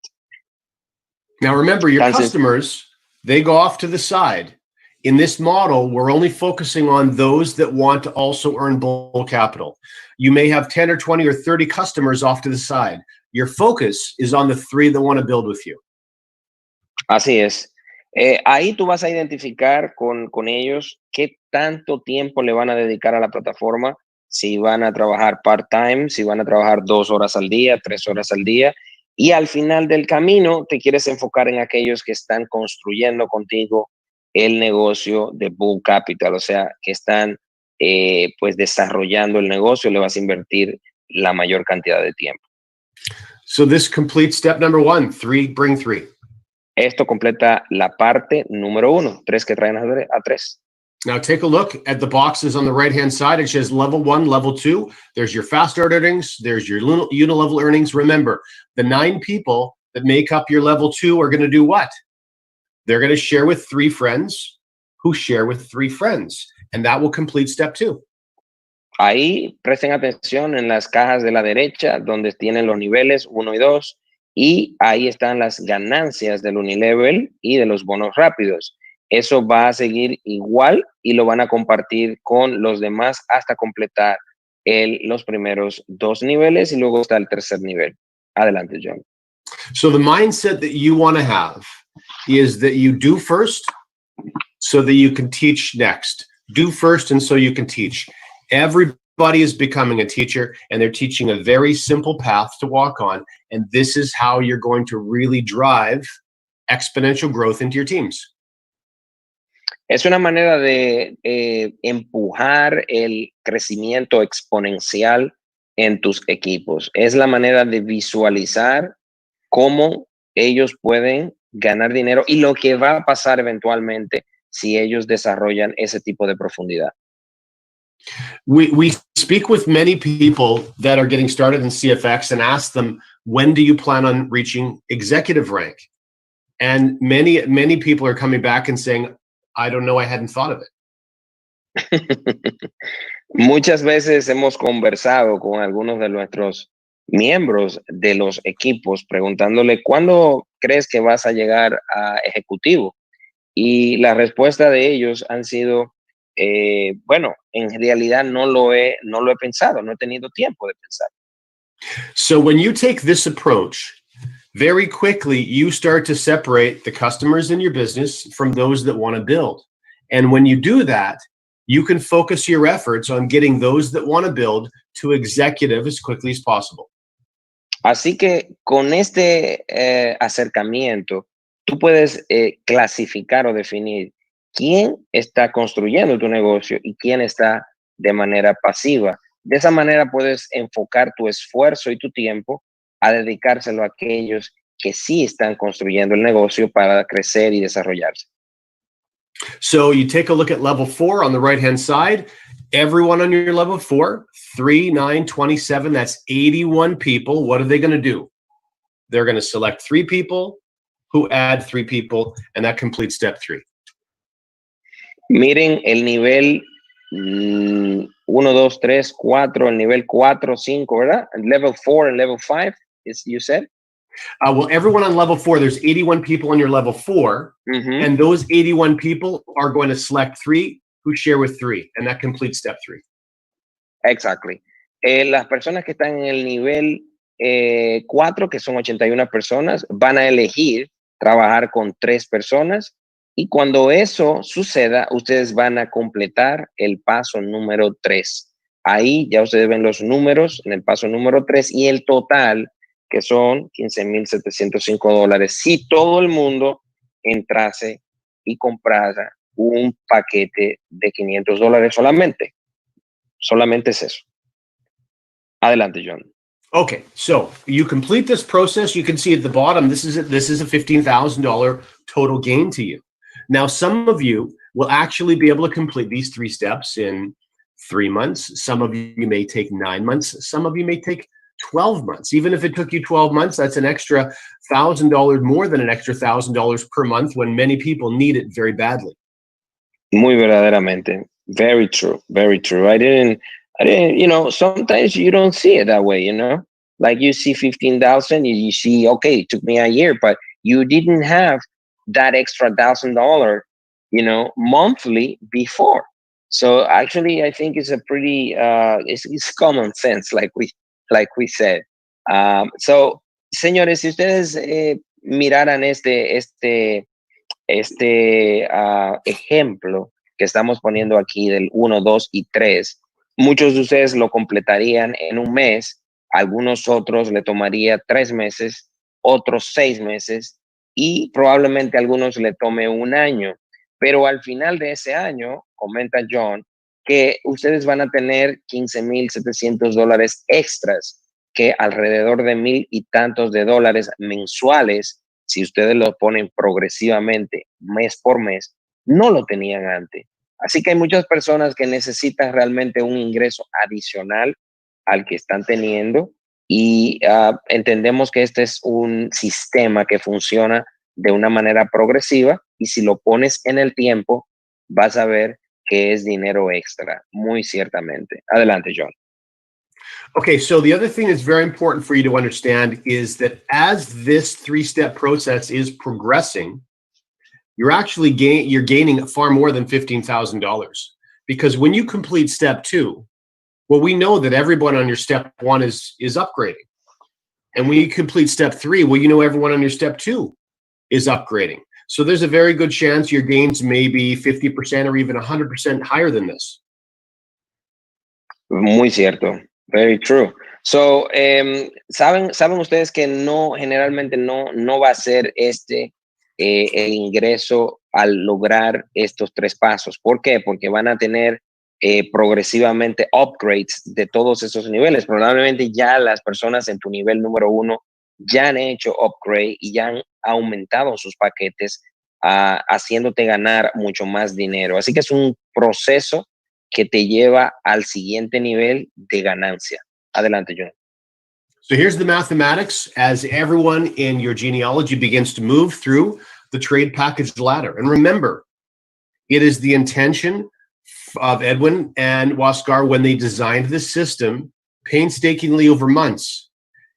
Now remember, your customers, they go off to the side. In this model, we're only focusing on those that want to also earn Bull Capital. You may have 10 or 20 or 30 customers off to the side. Your focus is on the 3 that want to build with you. Así es. Ahí tú vas a identificar con ellos qué tanto tiempo le van a dedicar a la plataforma, si van a trabajar part-time, si van a trabajar 2 horas al día, 3 horas al día. Y al final del camino te quieres enfocar en aquellos que están construyendo contigo el negocio de Bull Capital, o sea, que están pues desarrollando el negocio, le vas a invertir la mayor cantidad de tiempo. So this completes step number 1, 3 bring 3. Esto completa la parte número 1, 3 que traen a 3. Now take a look at the boxes on the right-hand side. It says level 1, level 2. There's your fast start earnings. There's your unilevel earnings. Remember, the 9 people that make up your level 2 are going to do what? They're going to share with 3 friends who share with 3 friends. And that will complete step 2. Ahí presten atención en las cajas de la derecha, donde tienen los niveles 1 y 2, y ahí están las ganancias del unilevel y de los bonos rápidos. Eso va a seguir igual y lo van a compartir con los demás hasta completar los primeros 2 niveles y luego está el tercer nivel. Adelante, John. So the mindset that you want to have is that you do first so that you can teach next. Do first and so you can teach. Everybody is becoming a teacher, and they're teaching a very simple path to walk on. And this is how you're going to really drive exponential growth into your teams. Es una manera de empujar el crecimiento exponencial en tus equipos. Es la manera de visualizar cómo ellos pueden ganar dinero y lo que va a pasar eventualmente si ellos desarrollan ese tipo de profundidad. We speak with many people that are getting started in CFX and ask them, when do you plan on reaching executive rank? And many people are coming back and saying, I don't know, I hadn't thought of it. Muchas veces hemos conversado con algunos de nuestros miembros de los equipos preguntándole, ¿cuándo crees que vas a llegar a ejecutivo? Y la respuesta de ellos han sido, bueno, en realidad no lo he pensado, no he tenido tiempo de pensar. So when you take this approach, very quickly you start to separate the customers in your business from those that want to build. And when you do that, you can focus your efforts on getting those that want to build to executive as quickly as possible. Así que con este acercamiento, tú puedes clasificar o definir quién está construyendo tu negocio y quién está de manera pasiva. De esa manera puedes enfocar tu esfuerzo y tu tiempo a dedicárselo a aquellos que sí están construyendo el negocio para crecer y desarrollarse. So you take a look at level 4 on the right-hand side. Everyone on your level 4, 3, 9, 27, that's 81 people. What are they going to do? They're going to select 3 people who add 3 people, and that completes step 3. Miren el nivel 1, 2, 3, 4, el nivel 4, 5, ¿verdad? Level 4 and level 5, is you said? Well, everyone on level 4, there's 81 people on your level 4, and those 81 people are going to select 3 who share with 3, and that completes step 3. Exactly. Las personas que están en el nivel 4, que son 81 personas, van a elegir trabajar con 3 personas, y cuando eso suceda, ustedes van a completar el paso número 3. Ahí ya ustedes ven los números en el paso número 3 y el total, que son $15,705, si todo el mundo entrase y comprara un paquete de $500 solamente. Solamente es eso. Adelante, John. Okay, so you complete this process. You can see at the bottom, this is a $15,000 total gain to you. Now, some of you will actually be able to complete these 3 steps in 3 months. Some of you may take 9 months. Some of you may take 12 months. Even if it took you 12 months, that's an extra $1,000, more than an extra $1,000 per month when many people need it very badly. Muy verdaderamente. Very true. Very true. I didn't, sometimes you don't see it that way, like you see 15,000, you see, okay, it took me a year, but you didn't have that extra $1,000, monthly before. So actually, I think it's a pretty, it's common sense, like we said. So, señores, si ustedes miraran este ejemplo que estamos poniendo aquí del 1, 2 y 3, muchos de ustedes lo completarían en un mes, algunos otros le tomaría 3 meses, otros 6 meses y probablemente a algunos le tome un año. Pero al final de ese año, comenta John, que ustedes van a tener $15,700 extras, que alrededor de $1,000 y tantos de dólares mensuales, si ustedes lo ponen progresivamente mes por mes, no lo tenían antes. Así que hay muchas personas que necesitan realmente un ingreso adicional al que están teniendo y entendemos que este es un sistema que funciona de una manera progresiva y si lo pones en el tiempo, vas a ver que es dinero extra, muy ciertamente. Adelante, John. Okay, so the other thing that's very important for you to understand is that as this three-step process is progressing, you're gaining far more than $15,000 because when you complete step 2, well, we know that everyone on your step 1 is upgrading, and when you complete step 3, well, you know everyone on your step 2 is upgrading. So there's a very good chance your gains may be 50% or even 100% higher than this. Muy cierto. Very true. So, saben ustedes que generalmente no va a ser el ingreso al lograr estos 3 pasos. ¿Por qué? Porque van a tener progresivamente upgrades de todos esos niveles. Probablemente ya las personas en tu nivel número 1 ya han hecho upgrade y ya han aumentado sus paquetes, haciéndote ganar mucho más dinero. Así que es un proceso que te lleva al siguiente nivel de ganancia. Adelante, John. So here's the mathematics as everyone in your genealogy begins to move through the trade package ladder. And remember, it is the intention of Edwin and Waskar when they designed this system painstakingly over months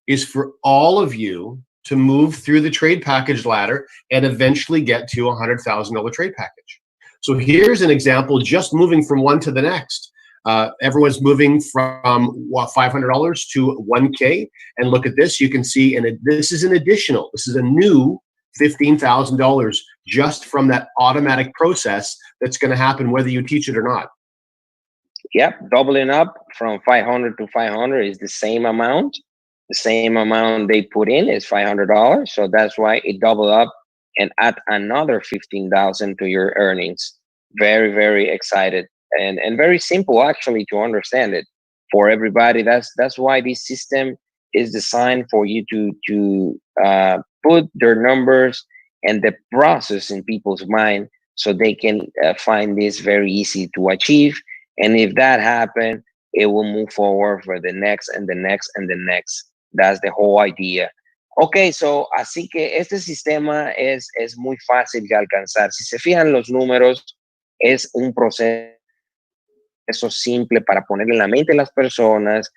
is for all of you to move through the trade package ladder and eventually get to a $100,000 trade package. So here's an example, just moving from one to the next. Everyone's moving from $500 to 1K. And look at this. You can see, and this is a new $15,000 just from that automatic process that's going to happen whether you teach it or not. Yep, doubling up from 500 to 500 is the same amount. The same amount they put in is $500. So that's why it doubled up and add another 15,000 to your earnings. Very, very excited and very simple actually to understand it for everybody. That's why this system is designed for you to put their numbers and the process in people's mind so they can find this very easy to achieve. And if that happens, it will move forward for the next and the next and the next. That's the whole idea. Ok, so así que este sistema es muy fácil de alcanzar. Si se fijan los números, es un proceso simple para poner en la mente de las personas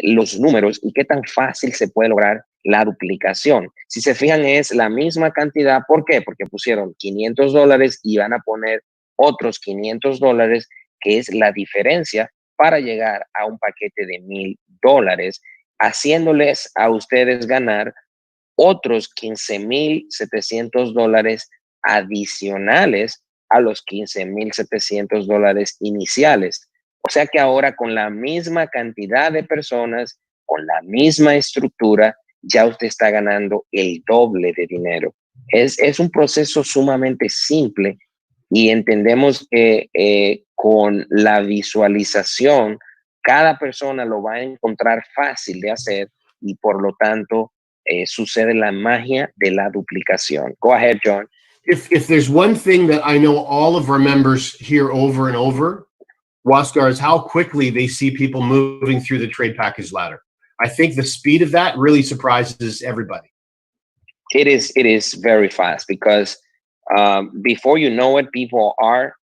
los números y qué tan fácil se puede lograr la duplicación. Si se fijan, es la misma cantidad. ¿Por qué? Porque pusieron $500 y van a poner otros $500, que es la diferencia para llegar a un paquete de $1,000, haciéndoles a ustedes ganar otros $15,700 adicionales a los $15,700 iniciales. O sea que ahora con la misma cantidad de personas, con la misma estructura, ya usted está ganando el doble de dinero. Es un proceso sumamente simple y entendemos que con la visualización, cada persona lo va a encontrar fácil de hacer y por lo tanto sucede la magia de la duplicación. Go ahead, John. If there's one thing that I know all of our members hear over and over, Waskar, is how quickly they see people moving through the trade package ladder. I think the speed of that really surprises everybody. It is very fast because before you know it, people are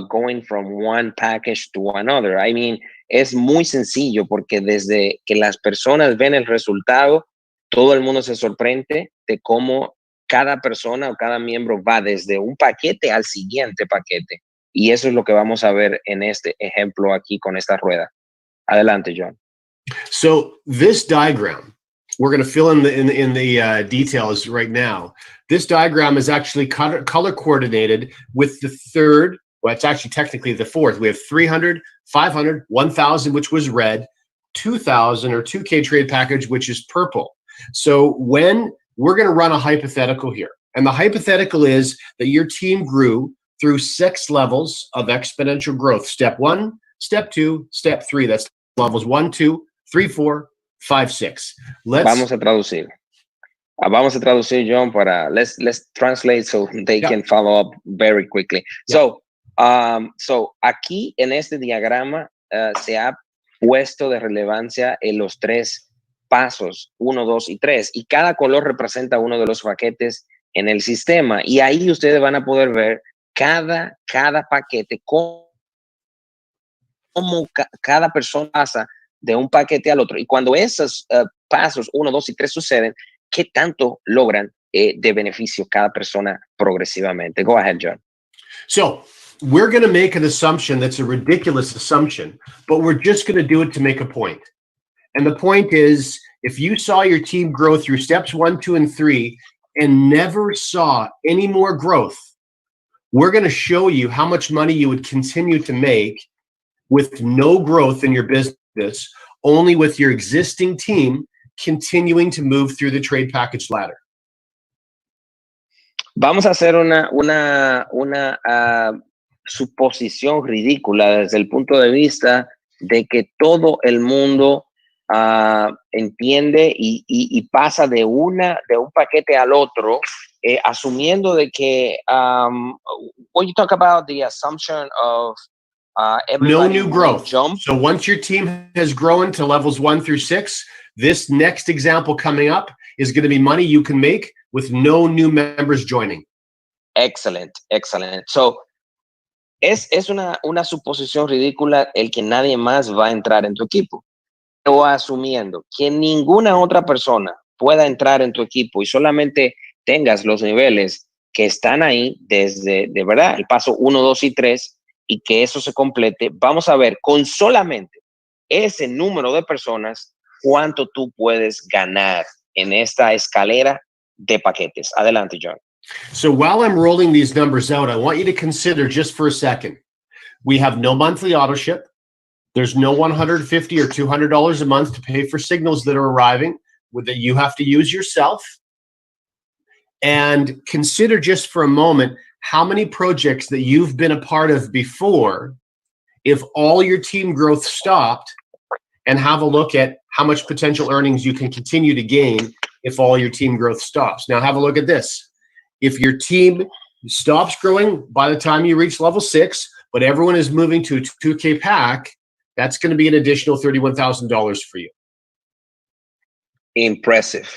going from one package to another. I mean, es muy sencillo porque desde que las personas ven el resultado, todo el mundo se sorprende de cómo cada persona o cada miembro va desde un paquete al siguiente paquete. Y eso es lo que vamos a ver en este ejemplo aquí con esta rueda. Adelante, John. So this diagram, we're going to fill in the details right now. This diagram is actually color coordinated with the third. Well, it's actually technically the fourth. We have 300, 500, 1,000, which was red, 2,000 or 2K trade package, which is purple. So when we're going to run a hypothetical here, and the hypothetical is that your team grew through 6 levels of exponential growth. Step 1, step 2, step 3. That's levels 1, 2, 3, 4, 5, 6. Vamos a traducir. Vamos a traducir, John, para let's translate so they can follow up very quickly. So aquí en este diagrama se ha puesto de relevancia en los 3 pasos, 1, 2 y 3, y cada color representa uno de los paquetes en el sistema y ahí ustedes van a poder ver cada paquete, cómo cada persona pasa de un paquete al otro. Y cuando esos pasos 1, 2 y 3 suceden, ¿qué tanto logran de beneficio cada persona progresivamente? Go ahead, John. So we're going to make an assumption that's a ridiculous assumption, but we're just going to do it to make a point. And the point is, if you saw your team grow through steps 1, 2, and 3 and never saw any more growth, we're going to show you how much money you would continue to make with no growth in your business, only with your existing team continuing to move through the trade package ladder. Vamos a hacer una suposición ridícula desde el punto de vista de que todo el mundo entiende y pasa de un paquete al otro, asumiendo de que when you talk about the assumption of no new growth. Jump. So once your team has grown to levels 1 through 6, this next example coming up is going to be money you can make with no new members joining. Excellent. So, es una suposición ridícula el que nadie más va a entrar en tu equipo. O asumiendo que ninguna otra persona pueda entrar en tu equipo y solamente tengas los niveles que están ahí desde, de verdad, el paso 1, 2 y 3, y que eso se complete, vamos a ver con solamente ese número de personas cuánto tú puedes ganar en esta escalera de paquetes. Adelante, John. So while I'm rolling these numbers out, I want you to consider just for a second, we have no monthly auto ship. There's no $150 or $200 a month to pay for signals that are arriving that you have to use yourself. And consider just for a moment how many projects that you've been a part of before, if all your team growth stopped, and have a look at how much potential earnings you can continue to gain if all your team growth stops. Now have a look at this. If your team stops growing by the time you reach level 6, but everyone is moving to a 2K pack, that's going to be an additional $31,000 for you. Impressive.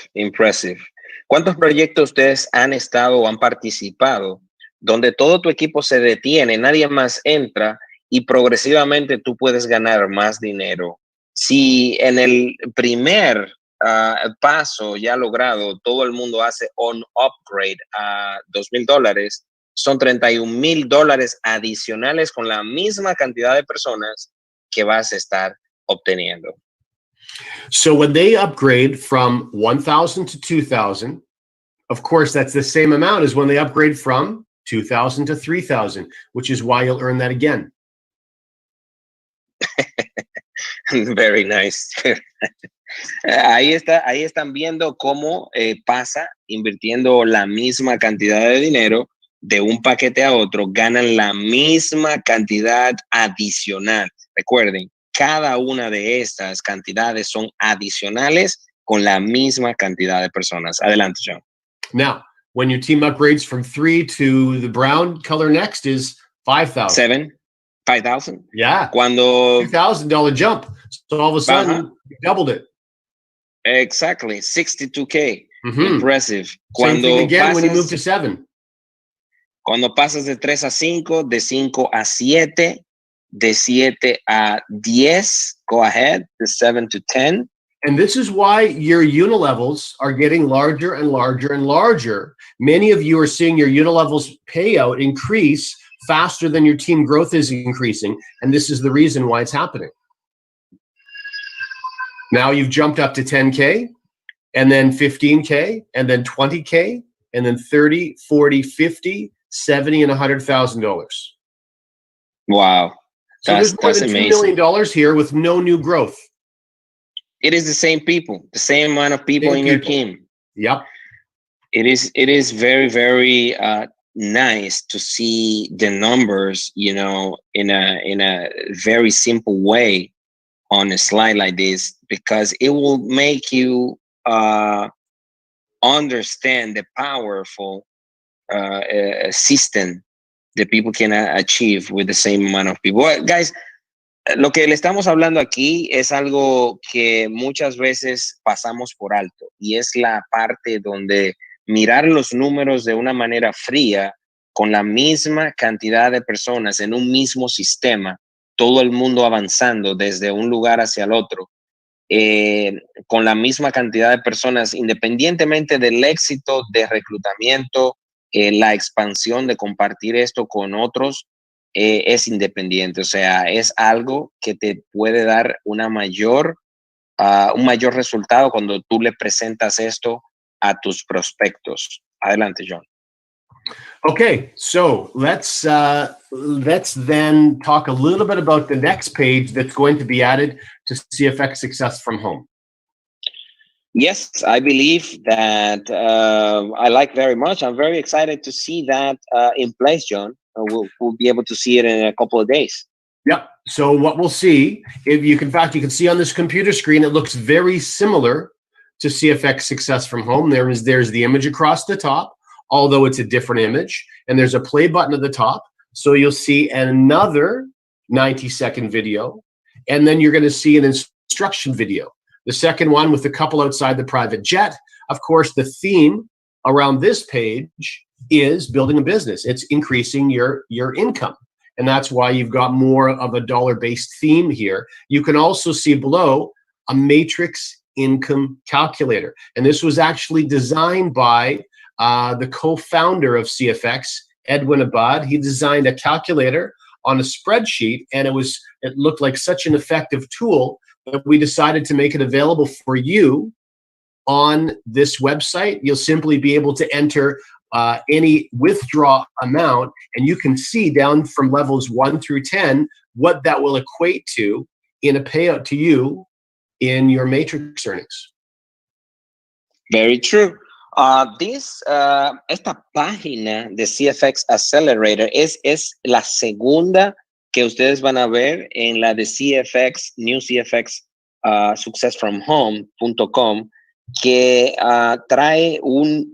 ¿Cuántos proyectos ustedes han estado o han participado donde todo tu equipo se detiene, nadie más entra y progresivamente tú puedes ganar más dinero? Si en el primer paso ya logrado todo el mundo hace un upgrade a $2,000, son $31,000 adicionales con la misma cantidad de personas que vas a estar obteniendo. So when they upgrade from 1,000 to 2,000, of course, that's the same amount as when they upgrade from 2,000 to 3,000, which is why you'll earn that again. Very nice. Ahí están viendo cómo pasa invirtiendo la misma cantidad de dinero de un paquete a otro, ganan la misma cantidad adicional. Recuerden, cada una de estas cantidades son adicionales con la misma cantidad de personas. Adelante, John. Now, when your team upgrades from 3 to the brown color next is 5,000. 5,000? Yeah. Cuando $2,000 jump. So all of a sudden, you doubled it. Exactly. 62K. Mm-hmm. Impressive. Same thing again when you move to 7. Cuando pasas de 3 a 5, de 5 a 7, de 7 a 10, go ahead, de 7 to 10. And this is why your unilevels are getting larger and larger and larger. Many of you are seeing your unilevels payout increase faster than your team growth is increasing. And this is the reason why it's happening. Now you've jumped up to 10K, and then 15K, and then 20K, and then 30, 40, 50, 70, and $100,000. Wow. So there's more than $2 million here with no new growth. It is the same people, the same amount of people in your team. Yep. It is very, very nice to see the numbers, in a very simple way on a slide like this, because it will make you understand the powerful system that people can achieve with the same amount of people. Well, guys, lo que le estamos hablando aquí es algo que muchas veces pasamos por alto, y es la parte donde mirar los números de una manera fría, con la misma cantidad de personas en un mismo sistema, todo el mundo avanzando desde un lugar hacia el otro, con la misma cantidad de personas, independientemente del éxito de reclutamiento, la expansión de compartir esto con otros, es independiente. O sea, es algo que te puede dar un mayor resultado cuando tú le presentas esto a tus prospectos. Adelante, John. Okay, so let's then talk a little bit about the next page that's going to be added to CFX Success from Home. Yes, I believe that I like very much. I'm very excited to see that in place, John. We'll be able to see it in a couple of days. Yep. So what we'll see, if you can, in fact, you can see on this computer screen, it looks very similar to CFX Success from Home. There's the image across the top, although it's a different image, and there's a play button at the top. So you'll see another 90-second video, and then you're going to see an instruction video. The second one with the couple outside the private jet. Of course, the theme around this page is building a business. It's increasing your income. And that's why you've got more of a dollar-based theme here. You can also see below a matrix income calculator. And this was actually designed by the co-founder of CFX, Edwin Abad. He designed a calculator on a spreadsheet, and it looked like such an effective tool that we decided to make it available for you on this website. You'll simply be able to enter any withdraw amount, and you can see down from levels 1 through 10 what that will equate to in a payout to you in your matrix earnings. Very true. Esta página de CFX Accelerator es la segunda que ustedes van a ver en la de CFX, New CFX successfromhome.com, que trae un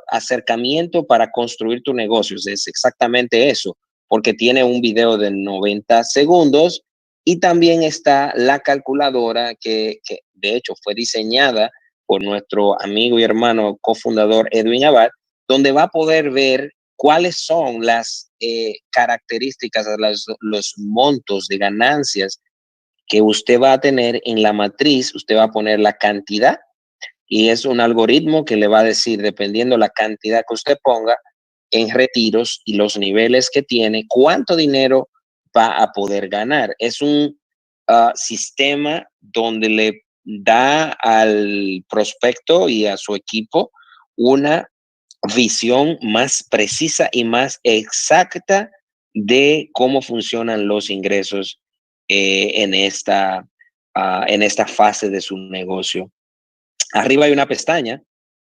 acercamiento para construir tu negocio. Es exactamente eso, porque tiene un video de 90 segundos y también está la calculadora que de hecho fue diseñada por nuestro amigo y hermano cofundador Edwin Abad, donde va a poder ver cuáles son las características, los montos de ganancias que usted va a tener en la matriz. Usted va a poner la cantidad y es un algoritmo que le va a decir, dependiendo la cantidad que usted ponga en retiros y los niveles que tiene, cuánto dinero va a poder ganar. Es un sistema donde le da al prospecto y a su equipo una visión más precisa y más exacta de cómo funcionan los ingresos en esta fase de su negocio. Arriba hay una pestaña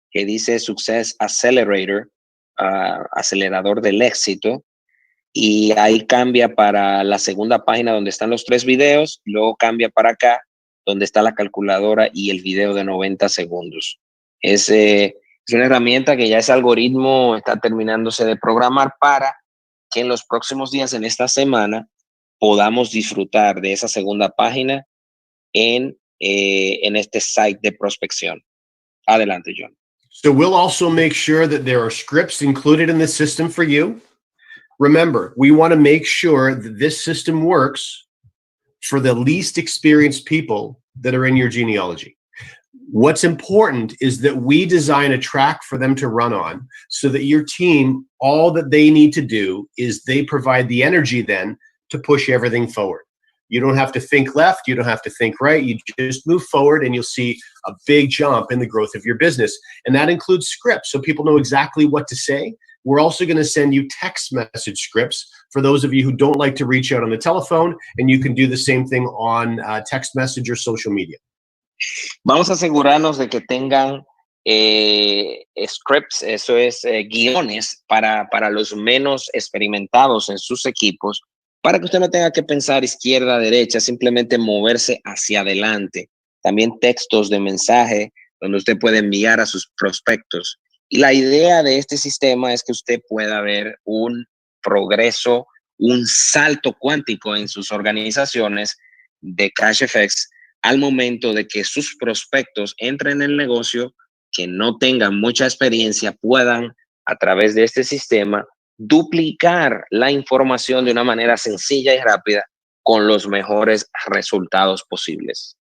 que dice Success Accelerator, acelerador del éxito, y ahí cambia para la segunda página donde están los 3 videos, luego cambia para acá donde está la calculadora y el video de 90 segundos. Es una herramienta que ya ese algoritmo está terminándose de programar para que en los próximos días, en esta semana, podamos disfrutar de esa segunda página en este site de prospección. Adelante, John. So we'll also make sure that there are scripts included in the system for you. Remember, we want to make sure that this system works for the least experienced people that are in your genealogy. What's important is that we design a track for them to run on so that your team, all that they need to do is they provide the energy then to push everything forward. You don't have to think left, you don't have to think right, you just move forward and you'll see a big jump in the growth of your business. And that includes scripts, so people know exactly what to say. We're also going to send you text message scripts for those of you who don't like to reach out on the telephone, and you can do the same thing on text message or social media. Vamos a asegurarnos de que tengan scripts, eso es guiones para los menos experimentados en sus equipos, para que usted no tenga que pensar izquierda, derecha, simplemente moverse hacia adelante. También textos de mensaje donde usted puede enviar a sus prospectos. Y la idea de este sistema es que usted pueda ver un progreso, un salto cuántico en sus organizaciones de CashFX al momento de que sus prospectos entren en el negocio que no tengan mucha experiencia puedan, a través de este sistema, duplicar la información de una manera sencilla y rápida con los mejores resultados posibles.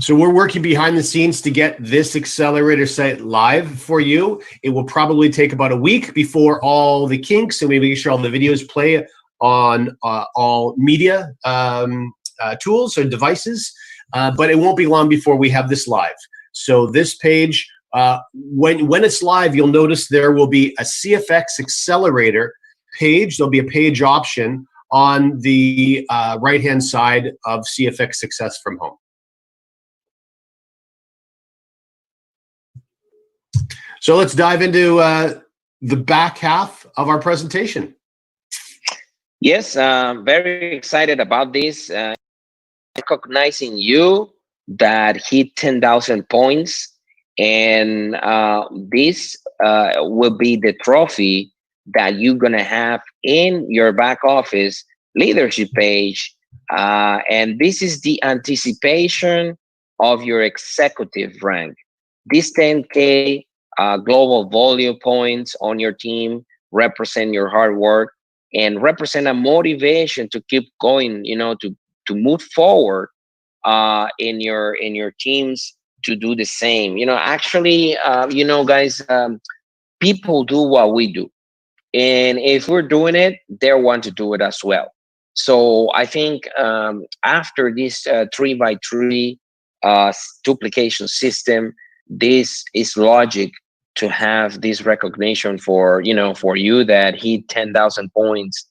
So we're working behind the scenes to get this accelerator site live for you. It will probably take about a week before all the kinks and we make sure all the videos play on all media tools or devices, but it won't be long before we have this live. So this page, when it's live, you'll notice there will be a CFX Accelerator page. There'll be a page option on the right-hand side of CFX Success from Home. So let's dive into the back half of our presentation. Yes, very excited about this. Recognizing you that hit 10,000 points, and this will be the trophy that you're gonna have in your back office leadership page, and this is the anticipation of your executive rank. This 10K global volume points on your team represent your hard work and represent a motivation to keep going, you know, to move forward in your teams to do the same. You know, actually, you know, guys, people do what we do, and if we're doing it, they want to do it as well. So I think after this 3x3 duplication system, this is logic to have this recognition for, you know, for you that hit 10,000 points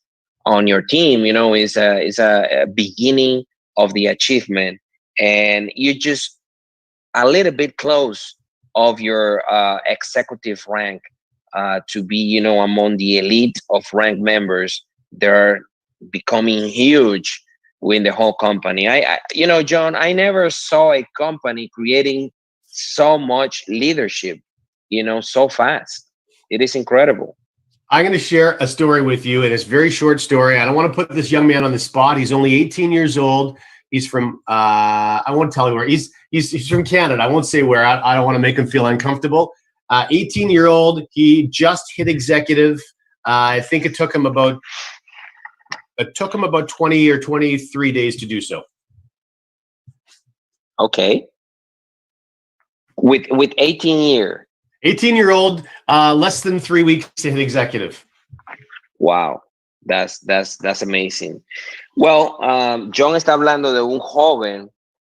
on your team. You know, is a beginning of the achievement, and you just a little bit close of your executive rank to be, you know, among the elite of rank members. They're becoming huge within the whole company. I you know, John, I never saw a company creating so much leadership, you know, so fast. It is incredible. I'm going to share a story with you, and it's a very short story. I don't want to put this young man on the spot. He's only 18 years old. He's from I won't tell you where. He's from Canada. I won't say where. I don't want to make him feel uncomfortable. 18-year-old. He just hit executive. I think it took him about 20 or 23 days to do so. Okay. With 18-year-old, less than 3 weeks to hit executive. Wow, that's amazing. Well, John está hablando de un joven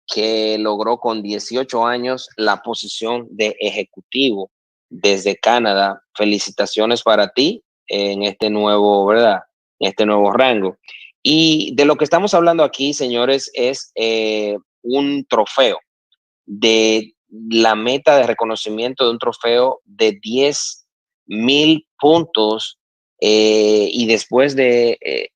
que logró con 18 años la posición de ejecutivo desde Canadá. Felicitaciones para ti en este nuevo, ¿verdad? En este nuevo rango. Y de lo que estamos hablando aquí, señores, es un trofeo, de la meta de reconocimiento de un trofeo de 10,000 puntos, y después de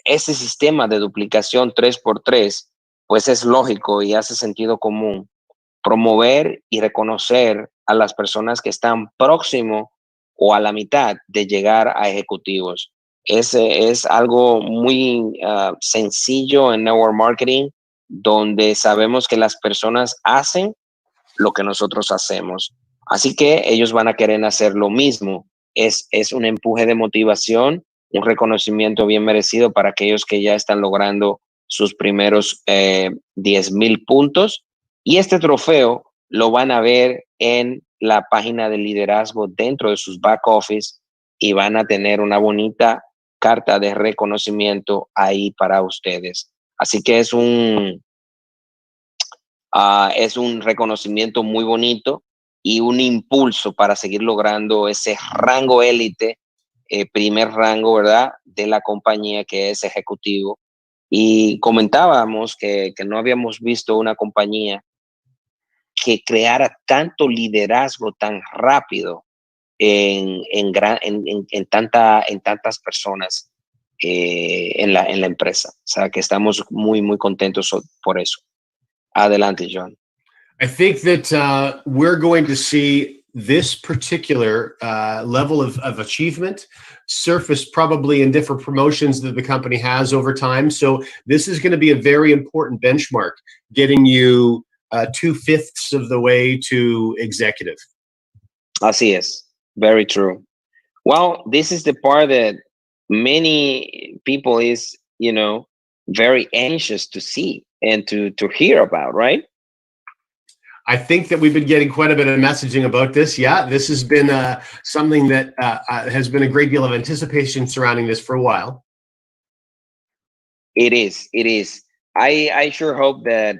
ese sistema de duplicación 3x3, pues es lógico y hace sentido común promover y reconocer a las personas que están próximo o a la mitad de llegar a ejecutivos. Es algo muy sencillo en network marketing, donde sabemos que las personas hacen lo que nosotros hacemos. Así que ellos van a querer hacer lo mismo. Es un empuje de motivación, un reconocimiento bien merecido para aquellos que ya están logrando sus primeros 10,000 puntos. Y este trofeo lo van a ver en la página de liderazgo dentro de sus back office y van a tener una bonita carta de reconocimiento ahí para ustedes. Así que es un reconocimiento muy bonito y un impulso para seguir logrando ese rango élite, primer rango, ¿verdad?, de la compañía, que es ejecutivo. Y comentábamos que no habíamos visto una compañía que creara tanto liderazgo tan rápido en tantas personas en la empresa. O sea, que estamos muy, muy contentos por eso. Adelante, John. I think that we're going to see this particular level of achievement surface probably in different promotions that the company has over time. So this is going to be a very important benchmark, getting you 2/5 of the way to executive. Así es. Very true. Well, this is the part that many people is, very anxious to see and to hear about, right? I think that we've been getting quite a bit of messaging about this. Yeah, this has been something that has been a great deal of anticipation surrounding this for a while. It is. It is. I sure hope that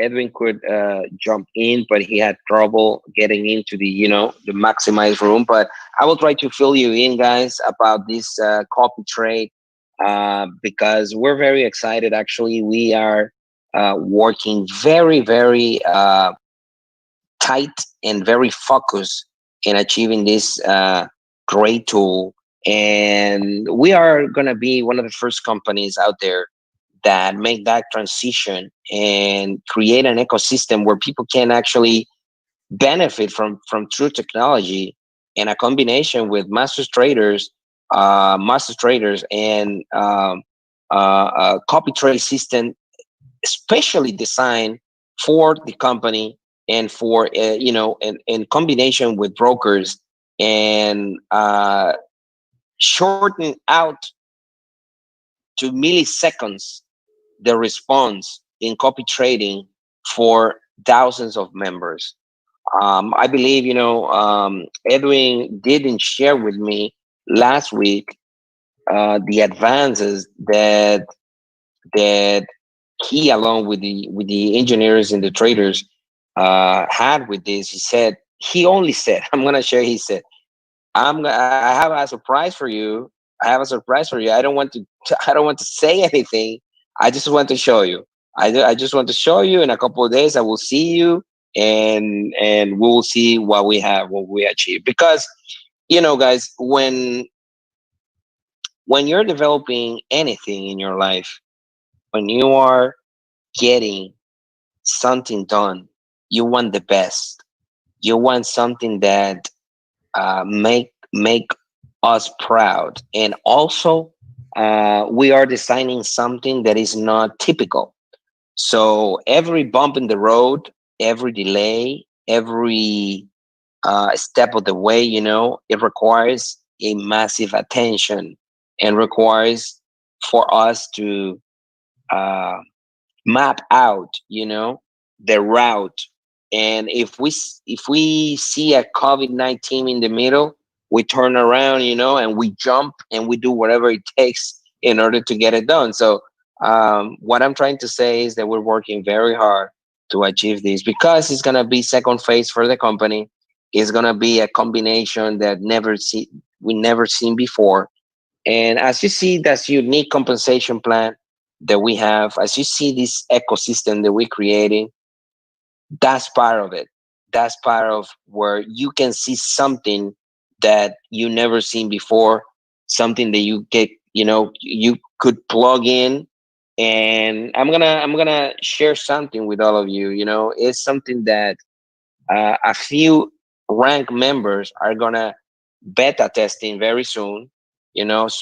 Edwin could jump in, but he had trouble getting into the maximized room. But I will try to fill you in, guys, about this copy trade because we're very excited. Actually, we are working very, very tight and very focused in achieving this great tool. And we are going to be one of the first companies out there that make that transition and create an ecosystem where people can actually benefit from true technology and a combination with master traders and copy trade system especially designed for the company and for in combination with brokers and shorten out to milliseconds the response in copy trading for thousands of members. I believe Edwin didn't share with me last week the advances that he, along with the engineers and the traders, had with this. He only said, I'm gonna share. He said, I have a surprise for you. I have a surprise for you. I don't want to I don't want to say anything. I just want to show you. I just want to show you. In a couple of days, I will see you, and we will see what we achieve. Because guys, when you're developing anything in your life, when you are getting something done, you want the best. You want something that make us proud, and also we are designing something that is not typical. So every bump in the road, every delay, every step of the way, it requires a massive attention and requires for us to uh, map out the route. And if we see a COVID-19 in the middle, we turn around, and we jump and we do whatever it takes in order to get it done. So what I'm trying to say is that we're working very hard to achieve this, because it's going to be second phase for the company. It's going to be a combination that we never seen before. And as you see, that's unique compensation plan that we have, as you see this ecosystem that we're creating, that's part of it. That's part of where you can see something that you never seen before, something that you could plug in. And I'm gonna share something with all of you. It's something that a few rank members are gonna beta testing very soon.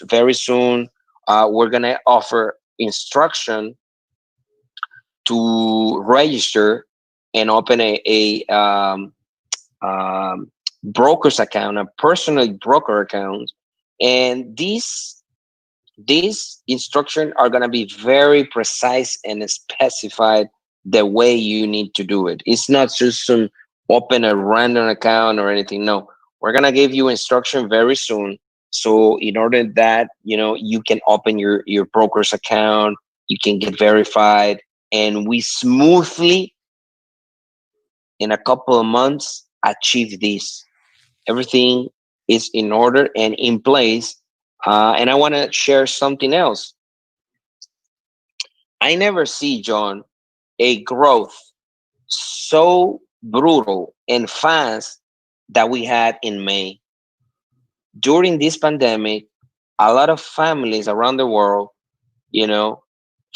Very soon, we're gonna offer instruction to register and open a broker's account, a personal broker account. And these instructions are going to be very precise and specified the way you need to do it. It's not just some open a random account or anything. No, we're going to give you instruction very soon. So in order that, you can open your broker's account, you can get verified, and we smoothly, in a couple of months, achieve this. Everything is in order and in place. And I want to share something else. I never see, John, a growth so brutal and fast that we had in May. During this pandemic, a lot of families around the world,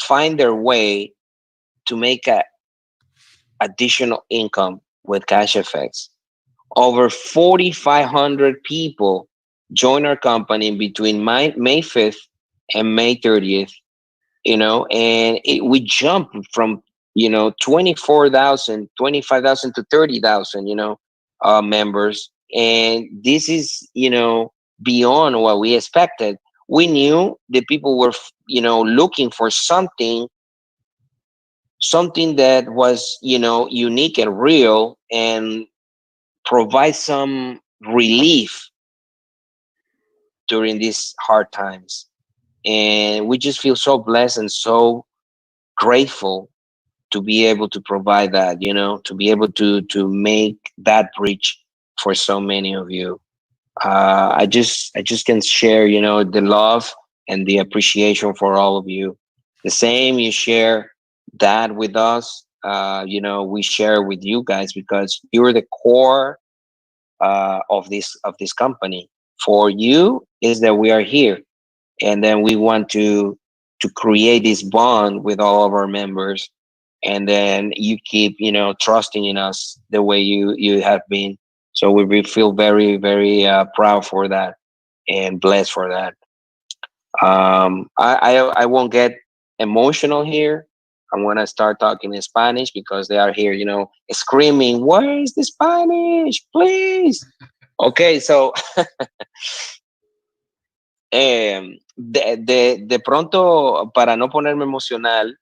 find their way to make a additional income with CashFX. Over 4,500 people joined our company between May 5th and May 30th, and we jumped from 24,000, 25,000 to 30,000, members. And this is, beyond what we expected. We knew the people were, looking for something that was, unique and real and provide some relief during these hard times. And we just feel so blessed and so grateful to be able to provide that, to be able to make that bridge for so many of you. I just can share, the love and the appreciation for all of you. The same, you share that with us. We share with you guys because you're the core of this company. For you is that we are here, and then we want to create this bond with all of our members, and then you keep trusting in us the way you have been. So we feel very, very proud for that and blessed for that. I won't get emotional here. I'm gonna start talking in Spanish because they are here, screaming, "Where is the Spanish, please?" Okay, so de pronto, para no ponerme emocional,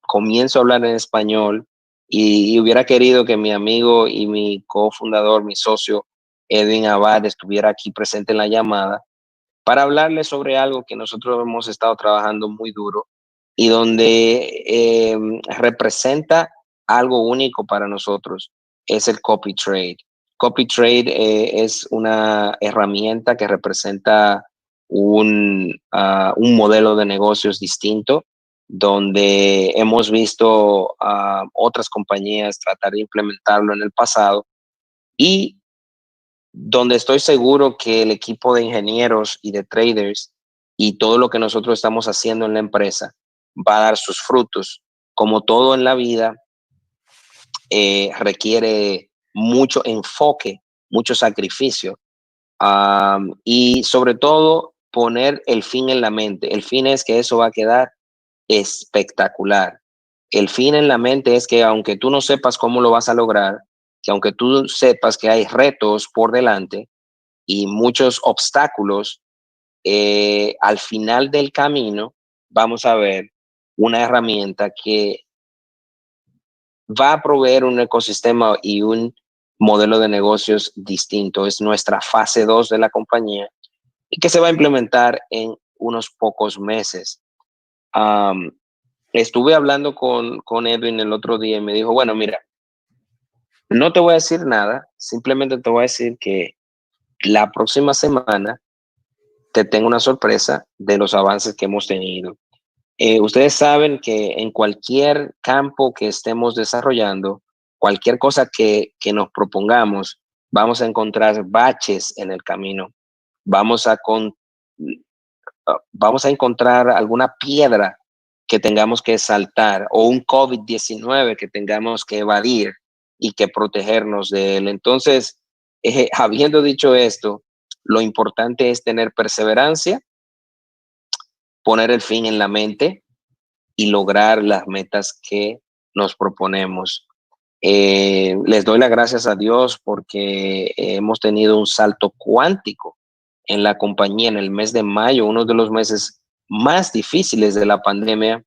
comienzo a hablar en español y hubiera querido que mi amigo y mi cofundador, mi socio, Edwin Abad, estuviera aquí presente en la llamada para hablarle sobre algo que nosotros hemos estado trabajando muy duro y donde representa algo único para nosotros, es el copy trade. Copy trade es una herramienta que representa un modelo de negocios distinto, donde hemos visto a otras compañías tratar de implementarlo en el pasado y donde estoy seguro que el equipo de ingenieros y de traders y todo lo que nosotros estamos haciendo en la empresa va a dar sus frutos. Como todo en la vida, requiere mucho enfoque, mucho sacrificio, y sobre todo poner el fin en la mente. El fin es que eso va a quedar espectacular. El fin en la mente es que aunque tú no sepas cómo lo vas a lograr, que aunque tú sepas que hay retos por delante y muchos obstáculos, al final del camino vamos a ver una herramienta que va a proveer un ecosistema y un modelo de negocios distinto. Es nuestra fase 2 de la compañía y que se va a implementar en unos pocos meses. Estuve hablando con Edwin el otro día y me dijo, bueno, mira, no te voy a decir nada, simplemente te voy a decir que la próxima semana te tengo una sorpresa de los avances que hemos tenido. Ustedes saben que en cualquier campo que estemos desarrollando, cualquier cosa que nos propongamos, vamos a encontrar baches en el camino. Vamos a, vamos a encontrar alguna piedra que tengamos que saltar o un COVID-19 que tengamos que evadir y que protegernos de él. Entonces, habiendo dicho esto, lo importante es tener perseverancia, poner el fin en la mente y lograr las metas que nos proponemos. Les doy las gracias a Dios porque hemos tenido un salto cuántico en la compañía en el mes de mayo, uno de los meses más difíciles de la pandemia.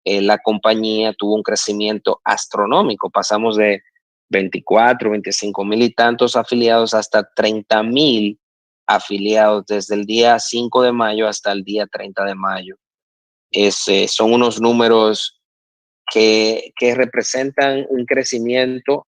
La compañía tuvo un crecimiento astronómico. Pasamos de 24, 25 mil y tantos afiliados hasta 30 mil afiliados desde el día 5 de mayo hasta el día 30 de mayo. Son unos números que representan un crecimiento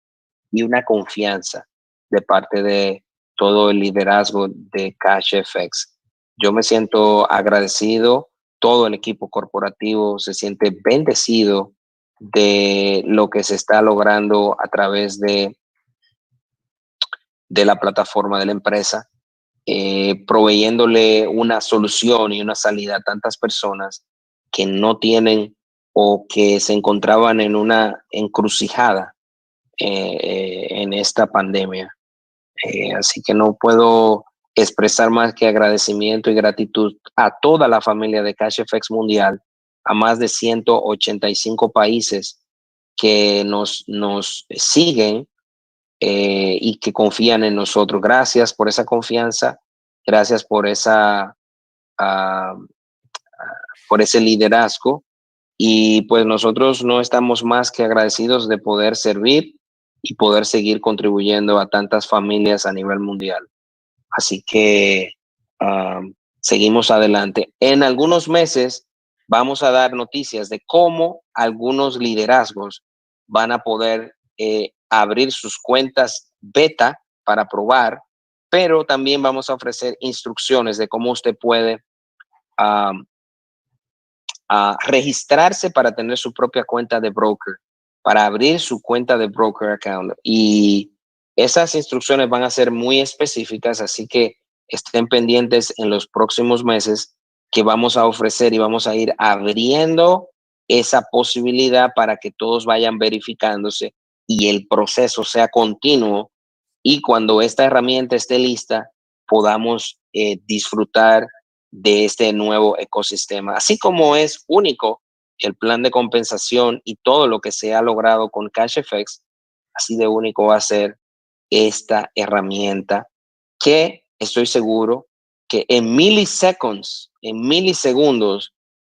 y una confianza de parte de todo el liderazgo de CashFX. Yo me siento agradecido, todo el equipo corporativo se siente bendecido de lo que se está logrando a través de la plataforma de la empresa, proveyéndole una solución y una salida a tantas personas que no tienen o que se encontraban en una encrucijada en esta pandemia. Así que no puedo expresar más que agradecimiento y gratitud a toda la familia de CashFX Mundial a más de 185 países que nos siguen y que confían en nosotros. Gracias por esa confianza, gracias uh, por ese liderazgo. Y pues nosotros no estamos más que agradecidos de poder servir y poder seguir contribuyendo a tantas familias a nivel mundial. Así que seguimos adelante. En algunos meses vamos a dar noticias de cómo algunos liderazgos van a poder abrir sus cuentas beta para probar, pero también vamos a ofrecer instrucciones de cómo usted puede registrarse para tener su propia cuenta de broker, para abrir su cuenta de broker account. Y esas instrucciones van a ser muy específicas, así que estén pendientes en los próximos meses que vamos a ofrecer y vamos a ir abriendo esa posibilidad para que todos vayan verificándose y el proceso sea continuo, y cuando esta herramienta esté lista podamos disfrutar de este nuevo ecosistema. Así como es único el plan de compensación y todo lo que se ha logrado con CashFX, así de único va a ser esta herramienta que estoy seguro que en milisegundos,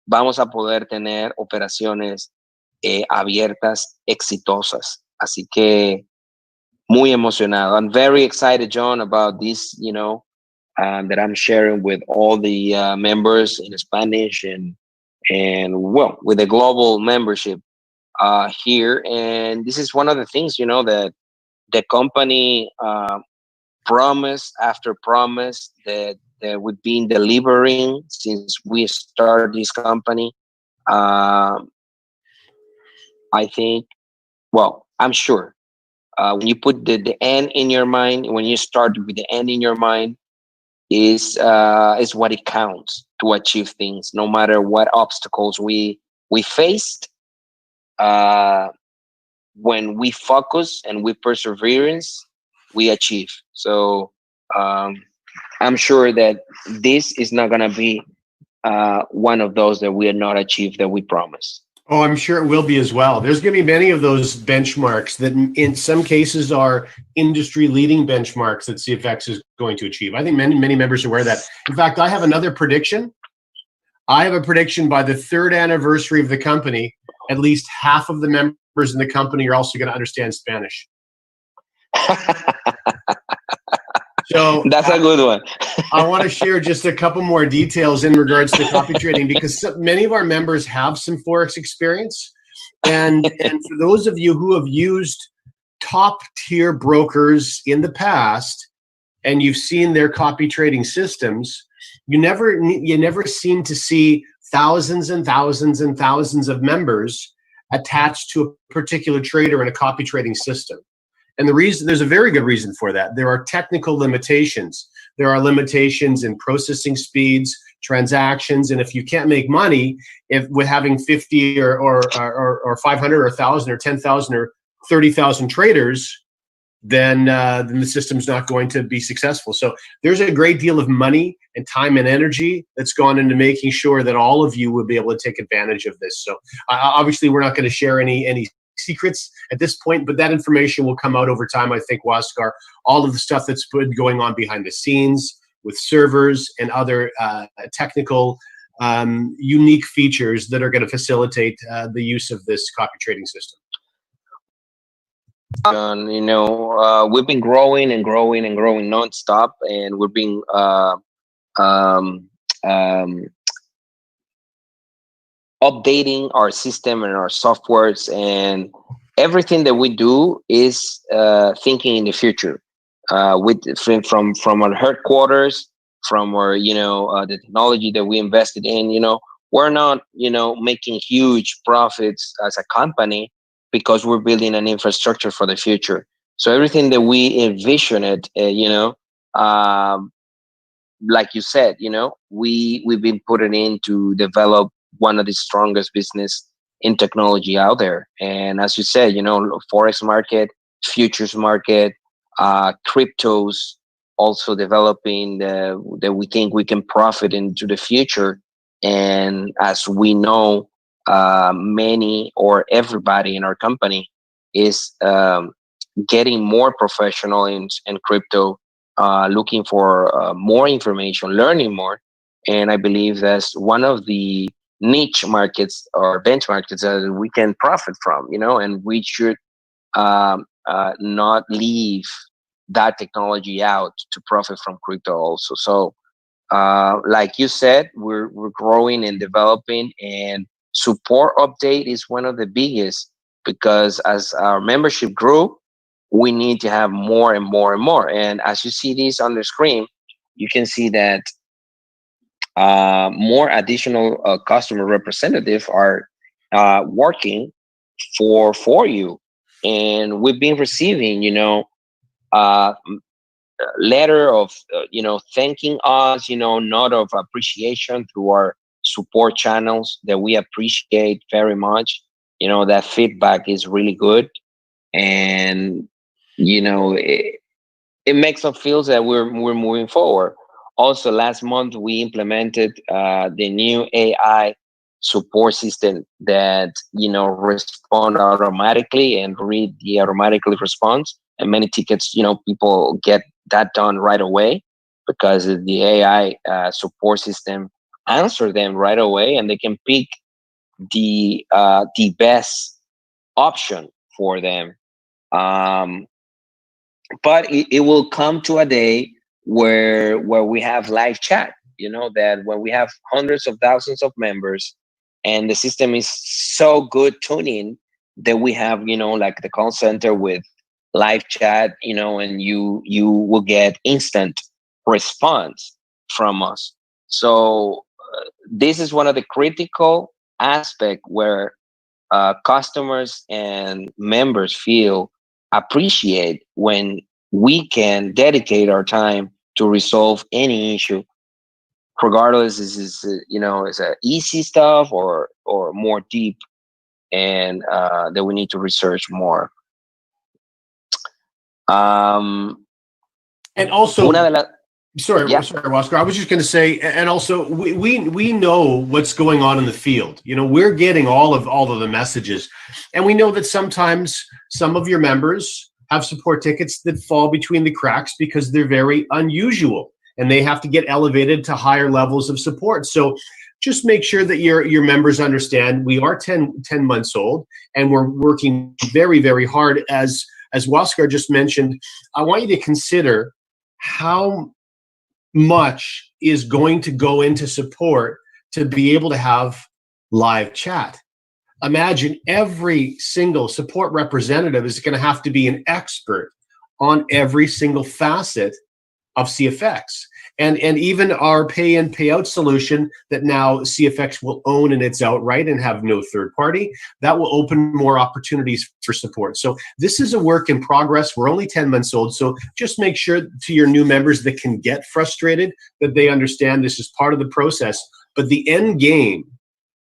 vamos a poder tener operaciones abiertas exitosas. Así que muy emocionado. I'm very excited, John, about this, that I'm sharing with all the members in Spanish and well, with the global membership here. And this is one of the things, that the company promise after promise that we've been delivering since we started this company. Um, I think, well, I'm sure when you put the end in your mind, when you start with the end in your mind, is what it counts to achieve things, no matter what obstacles we faced. Uh, when we focus and we perseverance, we achieve. So um, I'm sure that this is not gonna be one of those that we are not achieved that we promise. Oh, I'm sure it will be as well. There's going to be many of those benchmarks that in some cases are industry leading benchmarks that CFX is going to achieve. I think many members are aware of that. In fact, I have another prediction. I have a prediction by the 3rd anniversary of the company, at least half of the members in the company are also going to understand Spanish. So that's a good one. I want to share just a couple more details in regards to copy trading, because many of our members have some forex experience, and for those of you who have used top tier brokers in the past and you've seen their copy trading systems, you never seem to see thousands and thousands and thousands of members attached to a particular trader in a copy trading system. And there's a very good reason for that. There are technical limitations. There are limitations in processing speeds, transactions, and if you can't make money with having 50 or 500 or 1,000 or 10,000 or 30,000 traders, then the system's not going to be successful. So there's a great deal of money and time and energy that's gone into making sure that all of you will be able to take advantage of this. So obviously, we're not going to share any secrets at this point, but that information will come out over time. I think, Waskar, all of the stuff that's been going on behind the scenes with servers and other technical unique features that are going to facilitate the use of this copy trading system. We've been growing and growing and growing nonstop, and we've been updating our system and our softwares, and everything that we do is thinking in the future. From our headquarters, from our the technology that we invested in. We're not making huge profits as a company because we're building an infrastructure for the future. So everything that we envision it, like you said, we've been putting in to develop one of the strongest business in technology out there. And as you said, forex market, futures market, cryptos, also developing that we think we can profit into the future. And as we know, many or everybody in our company is getting more professional in crypto, looking for more information, learning more. And I believe that's one of the niche markets or benchmarks that we can profit from, and we should not leave that technology out to profit from crypto also. So, like you said, we're growing and developing, and support update is one of the biggest, because as our membership grew, we need to have more and more and more. And as you see this on the screen, you can see that more additional customer representative are working for you, and we've been receiving, uh, letter of thanking us, note of appreciation through our support channels that we appreciate very much. That feedback is really good, and it makes us feel that we're moving forward. Also, last month we implemented the new AI support system that respond automatically and read the automatically response. And many tickets, people get that done right away, because the AI support system answer them right away, and they can pick the best option for them. Um, but it will come to a day where we have live chat, that when we have hundreds of thousands of members, and the system is so good tuning, that we have, like the call center with live chat, and you will get instant response from us. So this is one of the critical aspect where customers and members feel appreciate when we can dedicate our time to resolve any issue, regardless is a easy stuff or more deep, and that we need to research more. um And also, una de las sorry, yeah. sorry, Oscar. I was just going to say, and also, we know what's going on in the field. We're getting all of the messages, and we know that sometimes some of your members have support tickets that fall between the cracks because they're very unusual, and they have to get elevated to higher levels of support. So just make sure that your members understand we are 10 months old, and we're working very, very hard. As Waskar just mentioned, I want you to consider how much is going to go into support to be able to have live chat. Imagine every single support representative is going to have to be an expert on every single facet of CFX. And even our pay in, pay out solution that now CFX will own and it's outright and have no third party, that will open more opportunities for support. So this is a work in progress. We're only 10 months old. So just make sure to your new members that can get frustrated that they understand this is part of the process. But the end game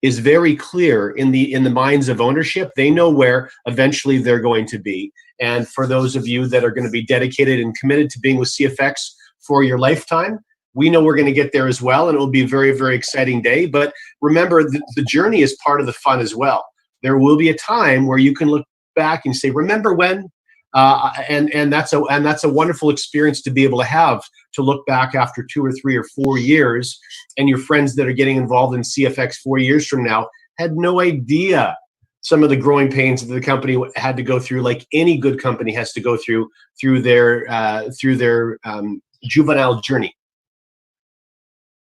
is very clear in the minds of ownership. They know where eventually they're going to be. And for those of you that are going to be dedicated and committed to being with CFX for your lifetime, we know we're going to get there as well, and it will be a very, very exciting day. But remember, the journey is part of the fun as well. There will be a time where you can look back and say, remember when? And that's a wonderful experience to be able to have, to look back after 2 or 3 or 4 years, and your friends that are getting involved in CFX 4 years from now had no idea some of the growing pains that the company had to go through, like any good company has to go through their juvenile journey.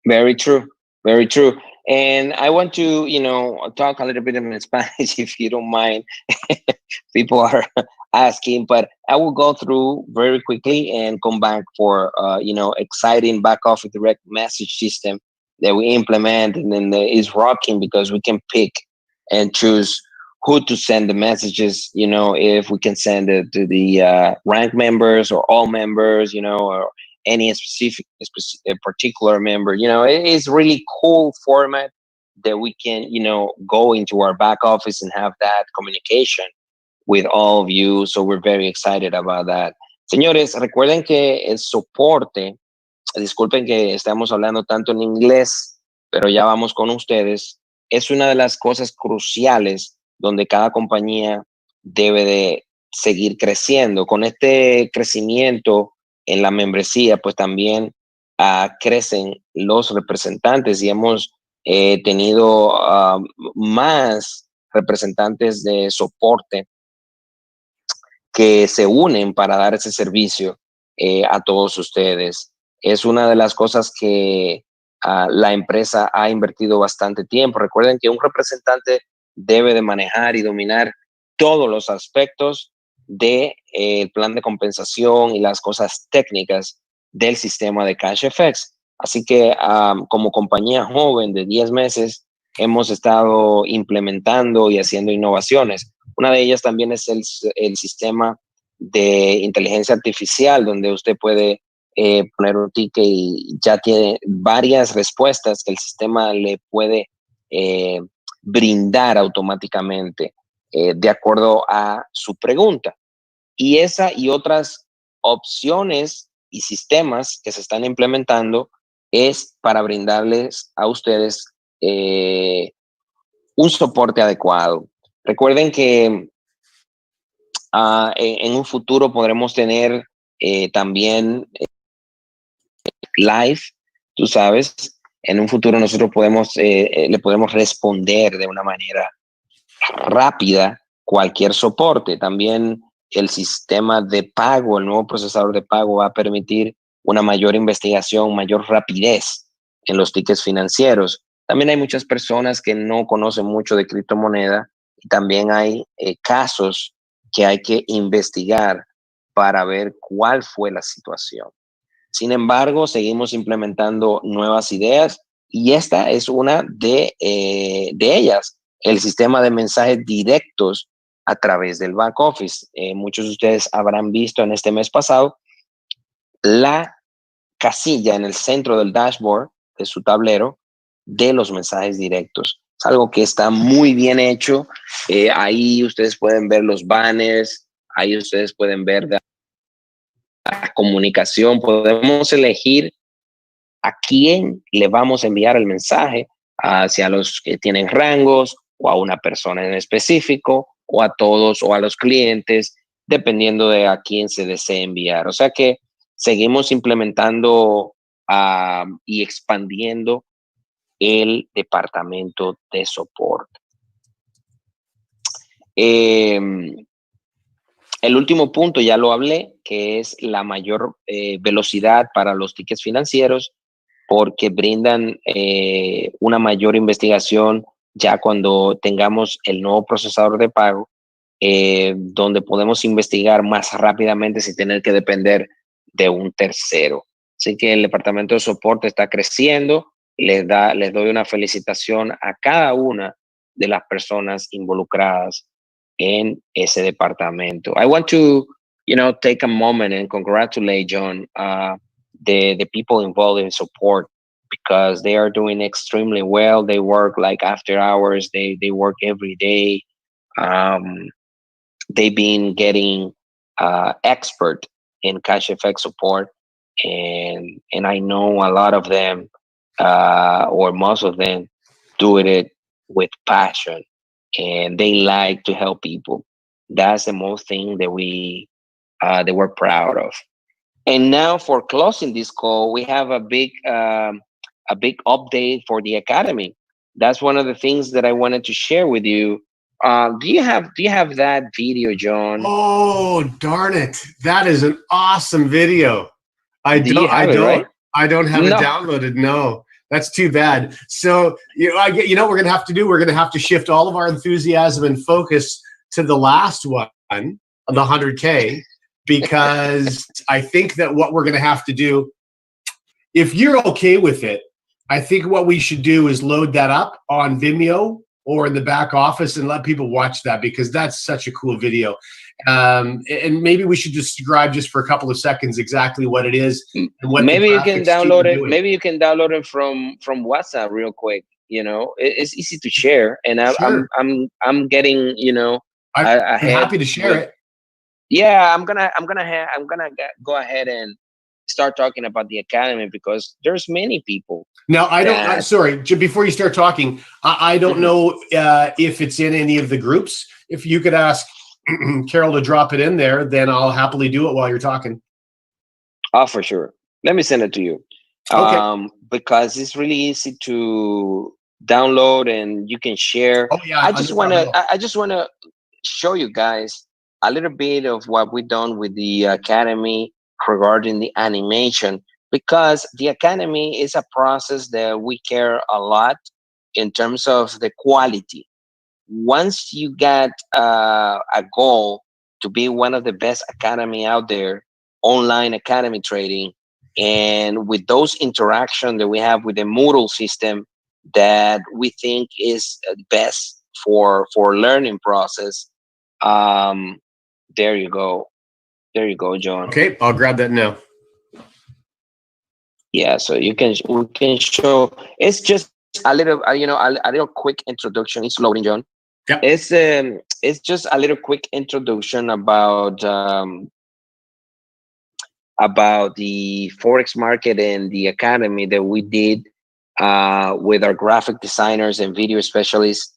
Very true. Very true. And I want to, talk a little bit in Spanish, if you don't mind. People are asking, but I will go through very quickly and come back for, exciting back office direct message system that we implement, and then is rocking, because we can pick and choose who to send the messages, if we can send it to the rank members or all members, or any particular member. It is really cool format that we can, go into our back office and have that communication with all of you. So we're very excited about that. Señores, recuerden que el soporte, disculpen que estamos hablando tanto en inglés, pero ya vamos con ustedes. es una de las cosas cruciales donde cada compañía debe de seguir creciendo. Con este crecimiento en la membresía, pues también crecen los representantes y hemos tenido más representantes de soporte que se unen para dar ese servicio a todos ustedes. Es una de las cosas que la empresa ha invertido bastante tiempo. Recuerden que un representante debe de manejar y dominar todos los aspectos del plan de compensación y las cosas técnicas del sistema de CashFX. Así que como compañía joven de 10 meses, hemos estado implementando y haciendo innovaciones. Una de ellas también es el sistema de inteligencia artificial, donde usted puede poner un ticket y ya tiene varias respuestas que el sistema le puede eh, brindar automáticamente de acuerdo a su pregunta. Y esa y otras opciones y sistemas que se están implementando es para brindarles a ustedes un soporte adecuado. Recuerden que en un futuro podremos tener también live, tú sabes, en un futuro nosotros podemos, le podemos responder de una manera rápida cualquier soporte. También el sistema de pago, el nuevo procesador de pago va a permitir una mayor investigación, mayor rapidez en los tickets financieros. También hay muchas personas que no conocen mucho de criptomoneda y también hay casos que hay que investigar para ver cuál fue la situación. Sin embargo, seguimos implementando nuevas ideas y esta es una de ellas, el sistema de mensajes directos a través del back office. Muchos de ustedes habrán visto en este mes pasado la casilla en el centro del dashboard de su tablero de los mensajes directos. Es algo que está muy bien hecho. Ahí ustedes pueden ver los banners, ahí ustedes pueden ver la comunicación. Podemos elegir a quién le vamos a enviar el mensaje, hacia los que tienen rangos o a una persona en específico o a todos o a los clientes, dependiendo de a quién se desee enviar. O sea que seguimos implementando y expandiendo el departamento de soporte. El último punto ya lo hablé, que es la mayor velocidad para los tickets financieros, porque brindan una mayor investigación ya cuando tengamos el nuevo procesador de pago, donde podemos investigar más rápidamente sin tener que depender de un tercero. Así que el departamento de soporte está creciendo. Les doy una felicitación a cada una de las personas involucradas en ese departamento. I want to, take a moment and congratulate John, the people involved in support, because they are doing extremely well. They work like after hours. They work every day. They've been getting expert in CashFX support, and I know a lot of them, or most of them, do it with passion, and they like to help people. That's the most thing that we're proud of. And now for closing this call, we have a big update for the academy. That's one of the things that I wanted to share with you. Do you have that video, John? Oh, darn it. That is an awesome video. I Do you don't I have it, don't right? I don't have it No. downloaded. No. That's too bad. So, we're going to have to do, we're going to have to shift all of our enthusiasm and focus to the last one, the 100K, because I think that what we're going to have to do, if you're okay with it, I think what we should do is load that up on Vimeo or in the back office and let people watch that, because that's such a cool video. And maybe we should describe just for a couple of seconds exactly what it is and what Maybe the you can graphics team download are it. doing. Maybe you can download it from WhatsApp real quick. It's easy to share, and Sure. I'm getting I'm ahead happy to share with. it. Yeah, I'm gonna go ahead start talking about the academy because there's many people Now, I don't. that. Sorry, before you start talking, I don't Mhm. know if it's in any of the groups. If you could ask Carol to drop it in there, then I'll happily do it while you're talking. Oh, for sure. Let me send it to you. Okay. Because it's really easy to download and you can share. Oh yeah, no problem at all. I just wanna show you guys a little bit of what we've done with the academy regarding the animation, because the academy is a process that we care a lot in terms of the quality. Once you get a goal to be one of the best academy out there, online academy trading, and with those interaction that we have with the Moodle system that we think is best for learning process, um, there you go. There you go, John. Okay, I'll grab that now. Yeah, so we can show. It's just a little, a little quick introduction. It's loading, John. Yep. It's just a little quick introduction about the forex market and the academy that we did with our graphic designers and video specialists.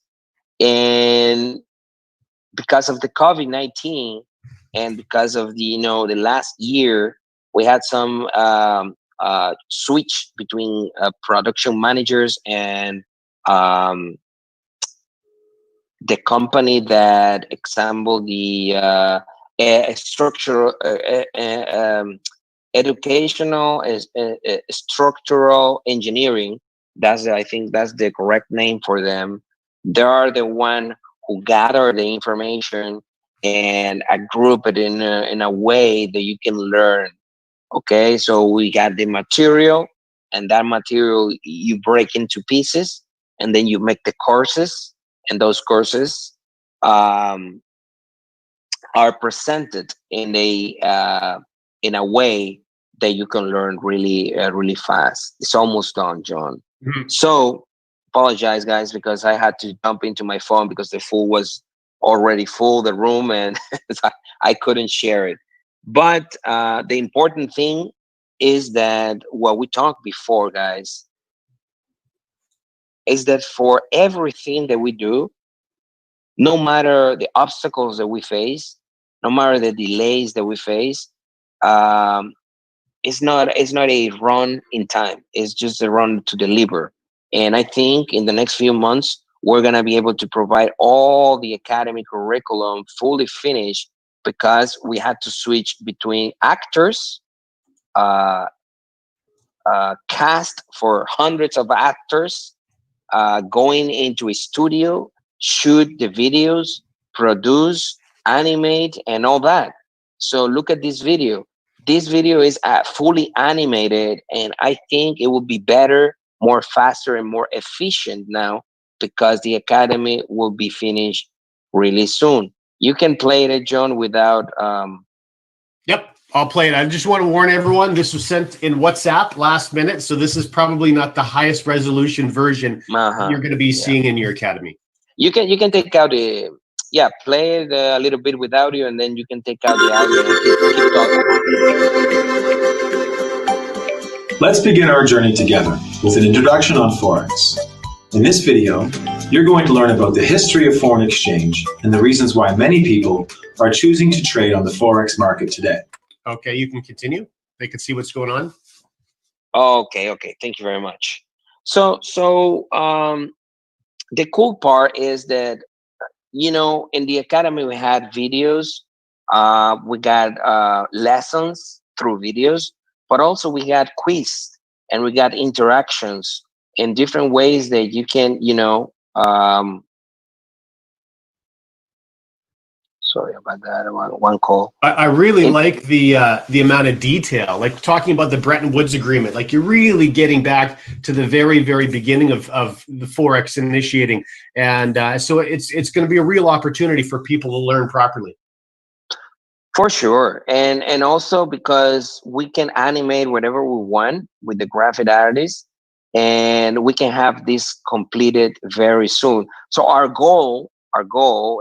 And because of the COVID-19 and because of the last year, we had some switch between production managers and um, the company that example the structural educational is structural engineering. That's I think that's the correct name for them. They are the one who gather the information and group it in a way that you can learn. Okay, so we got the material, and that material you break into pieces, and then you make the courses, and those courses um, are presented in a way that you can learn really fast. It's almost done, John. Mhm. So apologize, guys, because I had to jump into my phone because the full was already full the room, and I couldn't share it. But the important thing is that what we talked before, guys, is that for everything that we do, no matter the obstacles that we face, no matter the delays that we face, um, it's not a run in time. It's just a run to deliver. And I think in the next few months we're gonna be able to provide all the academic curriculum fully finished because we had to switch between actors, uh, cast for hundreds of actors, going into a studio, shoot the videos, produce, animate, and all that. So look at this video. This video is fully animated, and I think it will be better, more faster, and more efficient now because the academy will be finished really soon. You can play it, John, without. Yep, I'll play it. I just want to warn everyone, this was sent in WhatsApp last minute, so this is probably not the highest resolution version you're going to be Yeah. seeing in your academy. You can take out the, yeah, play it a little bit with audio, and then you can take out the audio and keep talking. Let's begin our journey together with an introduction on forex. In this video, you're going to learn about the history of foreign exchange and the reasons why many people are choosing to trade on the forex market today. Okay, you can continue. They can see what's going on. Okay, thank you very much. So the cool part is that in the academy we had videos, we got lessons through videos, but also we got quiz and we got interactions in different ways that you can sorry about that, one call. I really like the amount of detail, like talking about the Bretton Woods Agreement. Like you're really getting back to the very, very beginning of the forex initiating, and so it's going to be a real opportunity for people to learn properly. For sure, and also because we can animate whatever we want with the graphic artists, and we can have this completed very soon. So our goal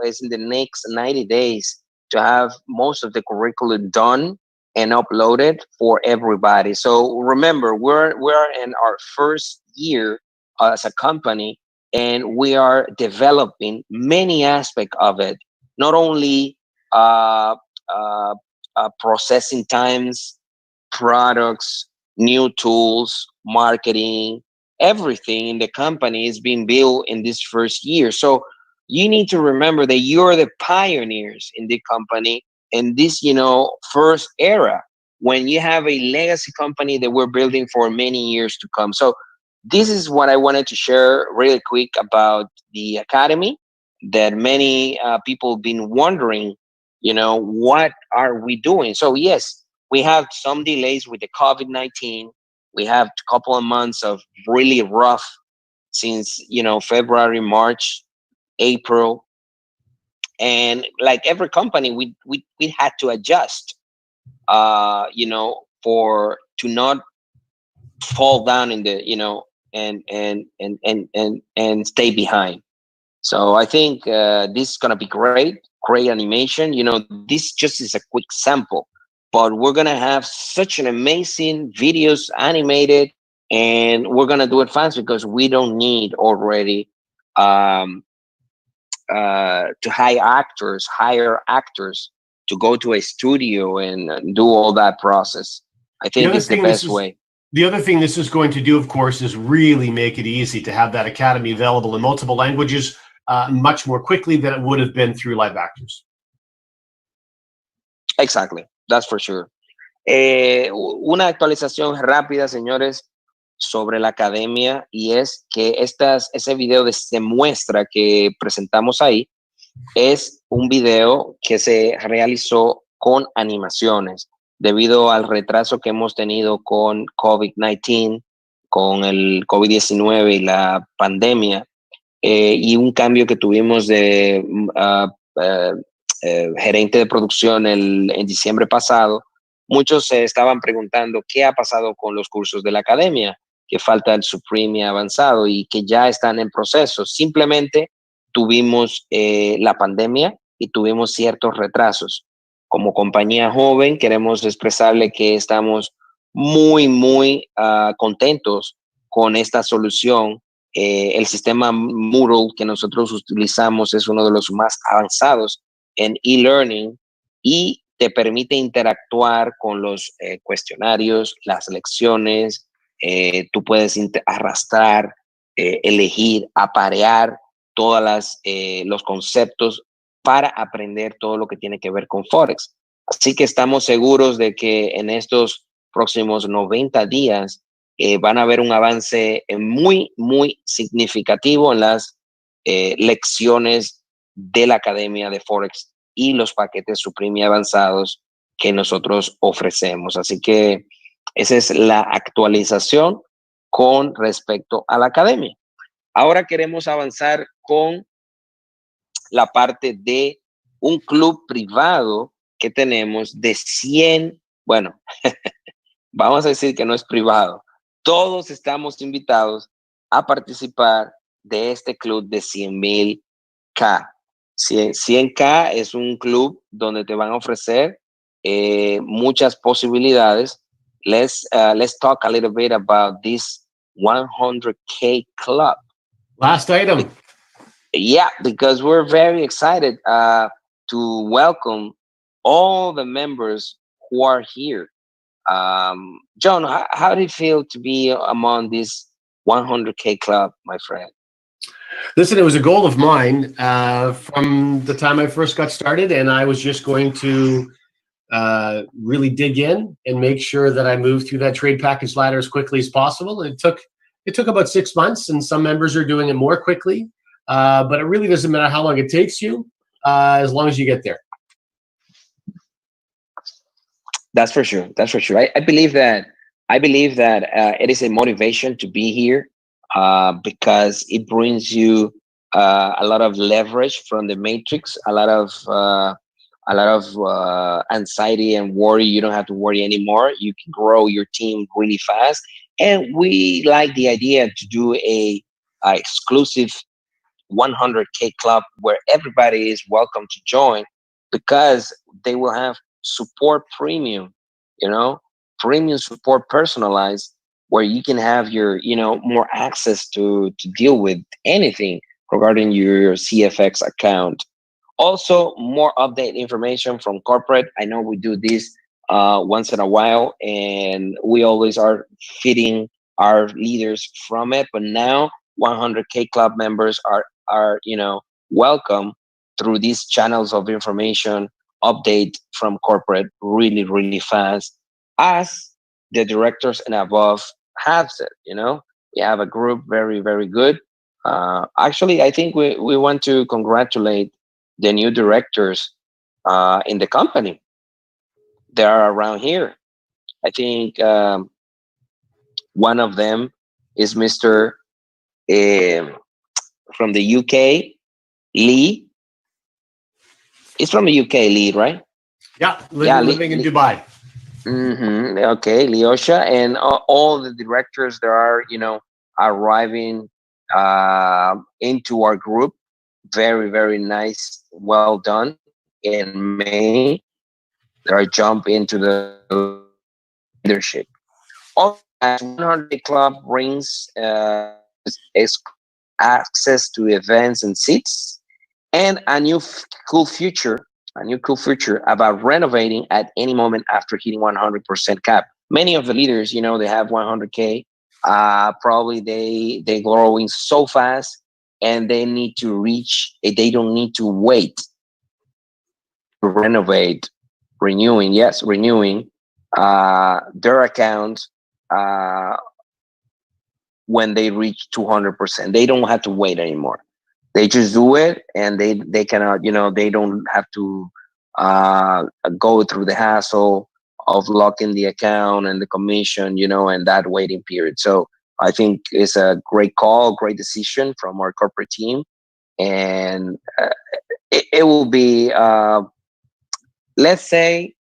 is in the next 90 days to have most of the curriculum done and upload it for everybody. So remember, we're in our first year as a company, and we are developing many aspects of it. Not only uh, uh, processing times, products, new tools, marketing, everything in the company is being built in this first year. So you need to remember that you're the pioneers in the company in this, first era, when you have a legacy company that we're building for many years to come. So this is what I wanted to share really quick about the academy, that many people have been wondering, what are we doing? So yes, we have some delays with the COVID-19. We have a couple of months of really rough since, February, March, April. And like every company, we had to adjust, for to not fall down in the, and stay behind. So I think this is gonna be great animation. This just is a quick sample, but we're gonna have such an amazing videos animated, and we're gonna do it fast because we don't need already um, to hire actors to go to a studio and do all that process. I The think other it's the thing this best is way. the other thing this is going to do, of course, is really make it easy to have that academy available in multiple languages much more quickly than it would have been through live actors. Exactly, that's for sure. Una actualización rápida, señores, sobre la academia, y es que ese video se muestra que presentamos ahí es un video que se realizó con animaciones debido al retraso que hemos tenido con COVID-19, con el COVID-19 y la pandemia, y un cambio que tuvimos de gerente de producción en diciembre pasado. Muchos se estaban preguntando qué ha pasado con los cursos de la academia, que falta el Supreme y avanzado y que ya están en proceso. Simplemente tuvimos la pandemia y tuvimos ciertos retrasos. Como compañía joven, queremos expresarle que estamos muy, muy contentos con esta solución. El sistema Moodle que nosotros utilizamos es uno de los más avanzados en e-learning y te permite interactuar con los cuestionarios, las lecciones. Tú puedes arrastrar, elegir, aparear todos los conceptos para aprender todo lo que tiene que ver con Forex. Así que estamos seguros de que en estos próximos 90 días van a haber un avance muy, muy significativo en las lecciones de la Academia de Forex y los paquetes Supreme y avanzados que nosotros ofrecemos. Así que esa es la actualización con respecto a la Academia. Ahora queremos avanzar con la parte de un club privado que tenemos de 100, bueno, vamos a decir que no es privado. Todos estamos invitados a participar de este club de 100,000K. 100K es un club donde te van a ofrecer muchas posibilidades. Let's talk a little bit about this 100K club. Last item. Yeah, because we're very excited to welcome all the members who are here. John, how do you feel to be among this 100K club, my friend? Listen, it was a goal of mine from the time I first got started, and I was just going to really dig in and make sure that I moved through that trade package ladder as quickly as possible. It took about 6 months, and some members are doing it more quickly. But it really doesn't matter how long it takes you, as long as you get there. That's for sure. That's for sure. I believe that. I believe that it is a motivation to be here because it brings you a lot of leverage from the matrix, a lot of anxiety and worry. You don't have to worry anymore. You can grow your team really fast, and we like the idea to do a exclusive 100K club where everybody is welcome to join because they will have support premium premium support personalized, where you can have your, more access to deal with anything regarding your CFX account. Also, more update information from corporate. I know we do this once in a while, and we always are feeding our leaders from it. But now, 100K Club members are welcome through these channels of information update from corporate really, really fast, as the directors and above have said. We have a group very, very good. Actually, I think we want to congratulate the new directors in the company. They are around here. I think one of them is Mr. um from the UK, Lee. He's from the UK, Lee, right? Yeah, Yeah, living in Dubai. Okay, Leosha, and all the directors that are, arriving into our group. Very, very nice, well done. In May, they are jump into the leadership. Also, guys, 100 Club brings access to events and seats, and a new cool feature about renovating at any moment after hitting 100% cap. Many of the leaders, they have 100K. Probably they growing so fast, and they need to reach. They don't need to wait to renovate, renewing their account uh, when they reach 200%. They don't have to wait anymore. They just do it, and they cannot, they don't have to go through the hassle of locking the account and the commission, and that waiting period. So I think it's a great call, great decision from our corporate team, and it will be, let's say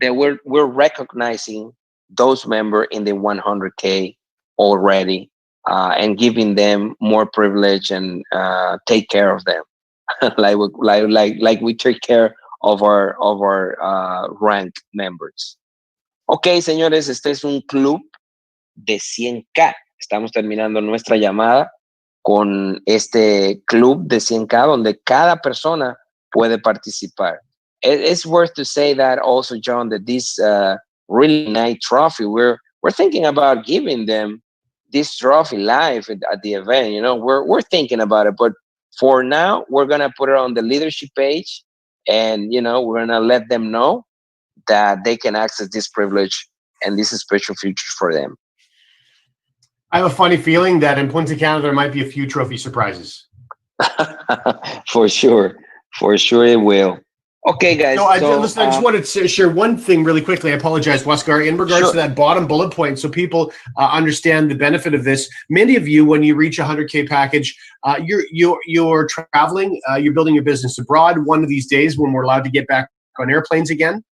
that we're recognizing those members in the 100K already, and giving them more privilege, and take care of them like we take care of our rank members. Ok, señores, este es un club de 100K. Estamos terminando nuestra llamada con este club de 100K donde cada persona puede participar. It's worth to say that also, John, that this really nice trophy, we're thinking about giving them this trophy live at the event. We're thinking about it, but for now, we're gonna put it on the leadership page, and we're gonna let them know that they can access this privilege and this special feature for them. I have a funny feeling that in Punta Cana there might be a few trophy surprises. For sure it will. Okay, guys. So, listen, I just wanted to share one thing really quickly. I apologize, Huascar. In regards to that bottom bullet point, so people understand the benefit of this. Many of you, when you reach a 100K package, you're traveling, you're building your business abroad. One of these days, when we're allowed to get back on airplanes again.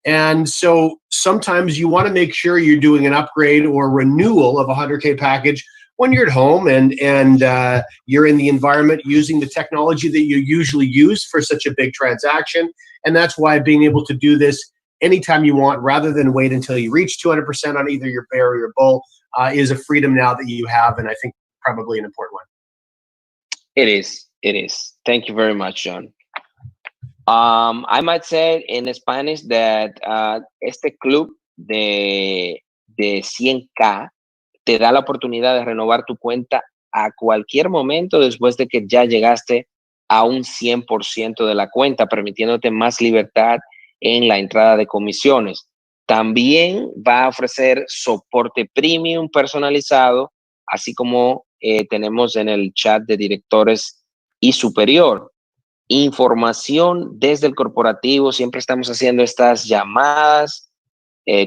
And so sometimes you want to make sure you're doing an upgrade or renewal of a 100K package when you're at home and you're in the environment using the technology that you usually use for such a big transaction. And that's why being able to do this anytime you want, rather than wait until you reach 200% on either your bear or your bull, is a freedom now that you have, and I think probably an important one. It is. Thank you very much, John. I might say in Spanish that este club de 100K te da la oportunidad de renovar tu cuenta a cualquier momento después de que ya llegaste a un 100% de la cuenta, permitiéndote más libertad en la entrada de comisiones. También va a ofrecer soporte premium personalizado, así como tenemos en el chat de directores y superior. Información desde el corporativo, siempre estamos haciendo estas llamadas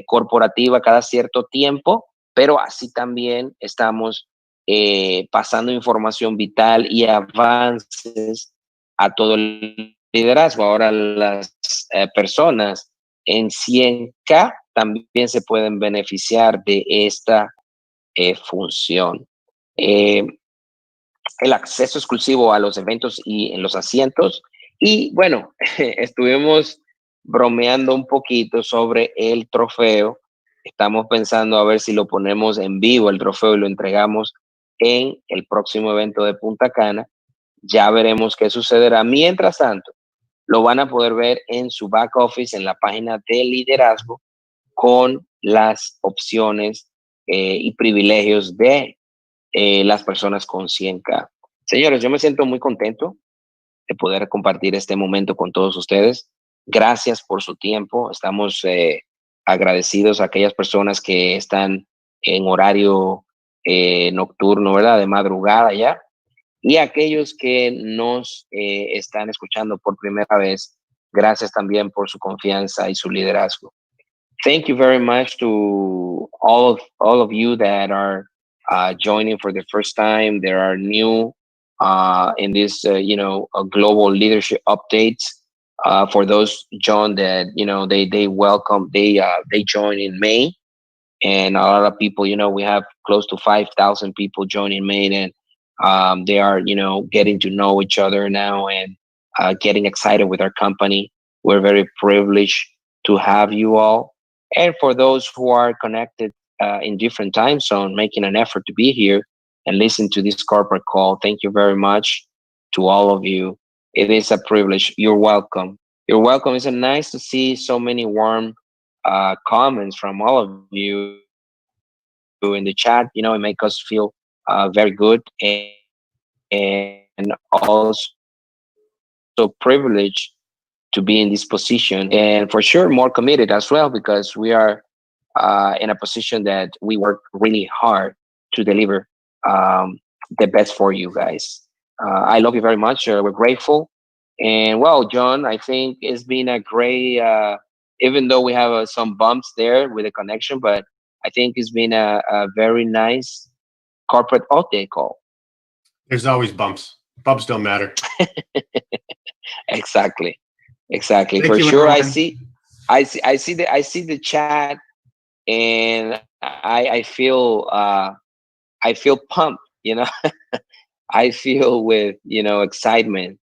corporativas cada cierto tiempo, pero así también estamos pasando información vital y avances a todo el liderazgo. Ahora las personas en 100K también se pueden beneficiar de esta función. El acceso exclusivo a los eventos y en los asientos. Y bueno, estuvimos bromeando un poquito sobre el trofeo. Estamos pensando a ver si lo ponemos en vivo, el trofeo, y lo entregamos en el próximo evento de Punta Cana. Ya veremos qué sucederá. Mientras tanto, lo van a poder ver en su back office, en la página de liderazgo, con las opciones y privilegios de las personas con 100K. Señores, yo me siento muy contento de poder compartir este momento con todos ustedes. Gracias por su tiempo. Estamos agradecidos a aquellas personas que están en horario nocturno, ¿verdad? De madrugada ya. Y a aquellos que nos están escuchando por primera vez, gracias también por su confianza y su liderazgo. Thank you very much to all of you that are joining for the first time. There are new in this global leadership updates. For those, John, that they welcome, they join in May, and a lot of people, we have close to 5,000 people joining May, and they are getting to know each other now, and getting excited with our company. We're very privileged to have you all. And for those who are connected in different time zone, making an effort to be here and listen to this corporate call, thank you very much to all of you. It is a privilege. You're welcome. You're welcome. It's nice to see so many warm comments from all of you in the chat. It makes us feel very good, and also privileged to be in this position, and for sure more committed as well, because we are in a position that we work really hard to deliver the best for you guys. I love you very much. We're grateful. And well, John, I think it's been a great, even though we have some bumps there with the connection, but I think it's been a very nice corporate update call. There's always bumps. Bumps don't matter. Exactly. Exactly. Thank For you, sure. everyone. I see the chat, and I feel pumped, I feel with, excitement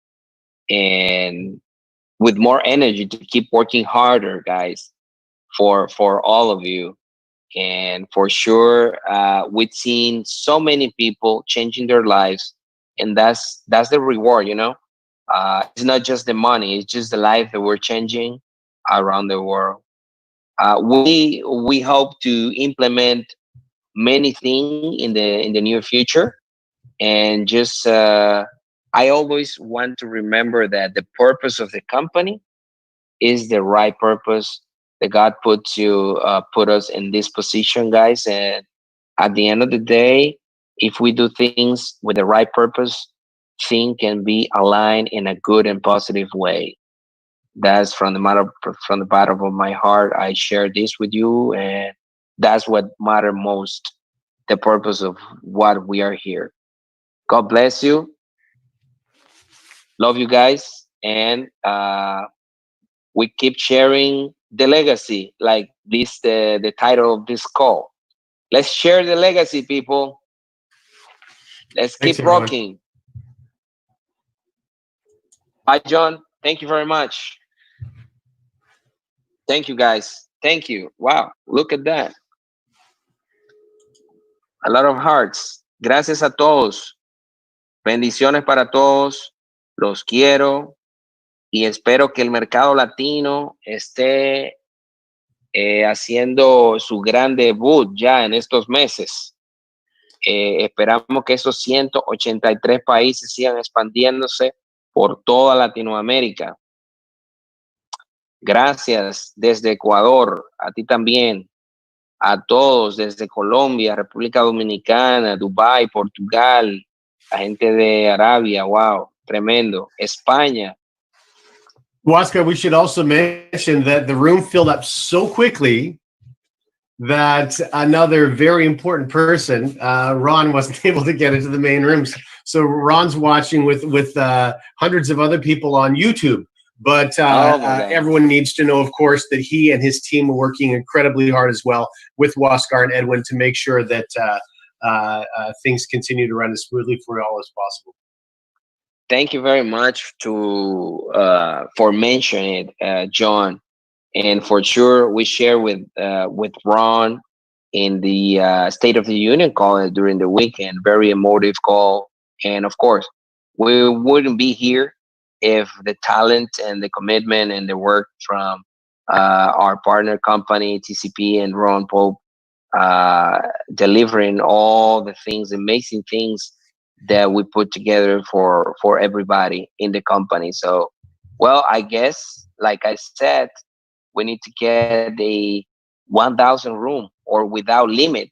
and with more energy to keep working harder, guys, for all of you. And for sure, we've seen so many people changing their lives, and that's the reward, it's not just the money, it's just the life that we're changing around the world. We hope to implement many things in the near future, and just I always want to remember that the purpose of the company is the right purpose, that God put us in this position, guys. And at the end of the day, if we do things with the right purpose, things can be aligned in a good and positive way. That's from the bottom of my heart. I share this with you, and that's what matter most. The purpose of what we are here. God bless you. Love you guys, and we keep sharing the legacy, like this the title of this call. Let's share the legacy, people. Let's Thanks, keep everyone. rocking. Bye, John. Thank you very much. Thank you, guys. Thank you. Wow, look at that. A lot of hearts. Gracias a todos. Bendiciones para todos. Los quiero. Y espero que el mercado latino esté haciendo su gran debut ya en estos meses. Esperamos que esos 183 países sigan expandiéndose por toda Latinoamérica. Gracias desde Ecuador, a ti también, a todos desde Colombia, República Dominicana, Dubái, Portugal, la gente de Arabia, wow, tremendo, España. Oscar, we should also mention that the room filled up so quickly that another very important person, Ron, wasn't able to get into the main rooms. So Ron's watching with hundreds of other people on YouTube. But everyone needs to know, of course, that he and his team are working incredibly hard as well with Waskar and Edwin to make sure that things continue to run as smoothly for all as possible. Thank you very much for mentioning it, John. and for sure we share with Ron in the State of the Union call during the weekend. Very emotive call, and of course, we wouldn't be here if the talent and the commitment and the work from our partner company TCP and Ron Pope uh, delivering all the things, amazing things that we put together for everybody in the company. So, well, I guess, like I said, we need to get a 1,000 room or without limit.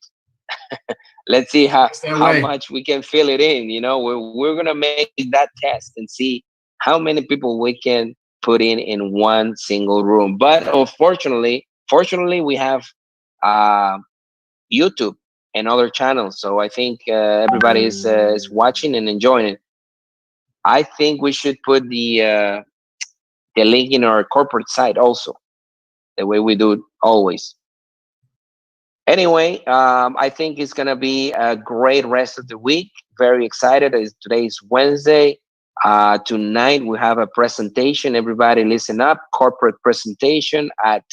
Let's see It's that how way. much we can fill it in. You know, we're gonna make that test and see how many people we can put in one single room. But fortunately, we have uh, YouTube and other channels. So I think everybody is watching and enjoying it. I think we should put the link in our corporate site also, the way we do it always. Anyway, I think it's gonna be a great rest of the week. Very excited. Today is Wednesday. Tonight we have a presentation. Everybody, listen up. Corporate presentation at.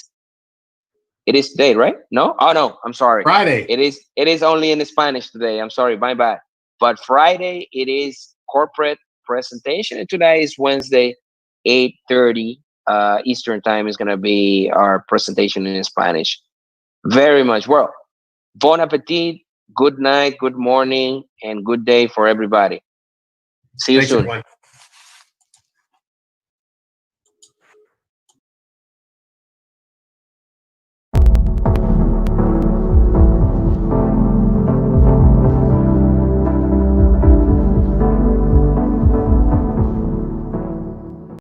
It is today, right? No? Oh no, I'm sorry. Friday. It is only in Spanish today. I'm sorry, my bad. But Friday it is corporate presentation, and today is Wednesday, 8:30 Eastern time is gonna be our presentation in Spanish. Very much. Well, bon appetit, good night, good morning, and good day for everybody. See you Thanks, soon. everyone.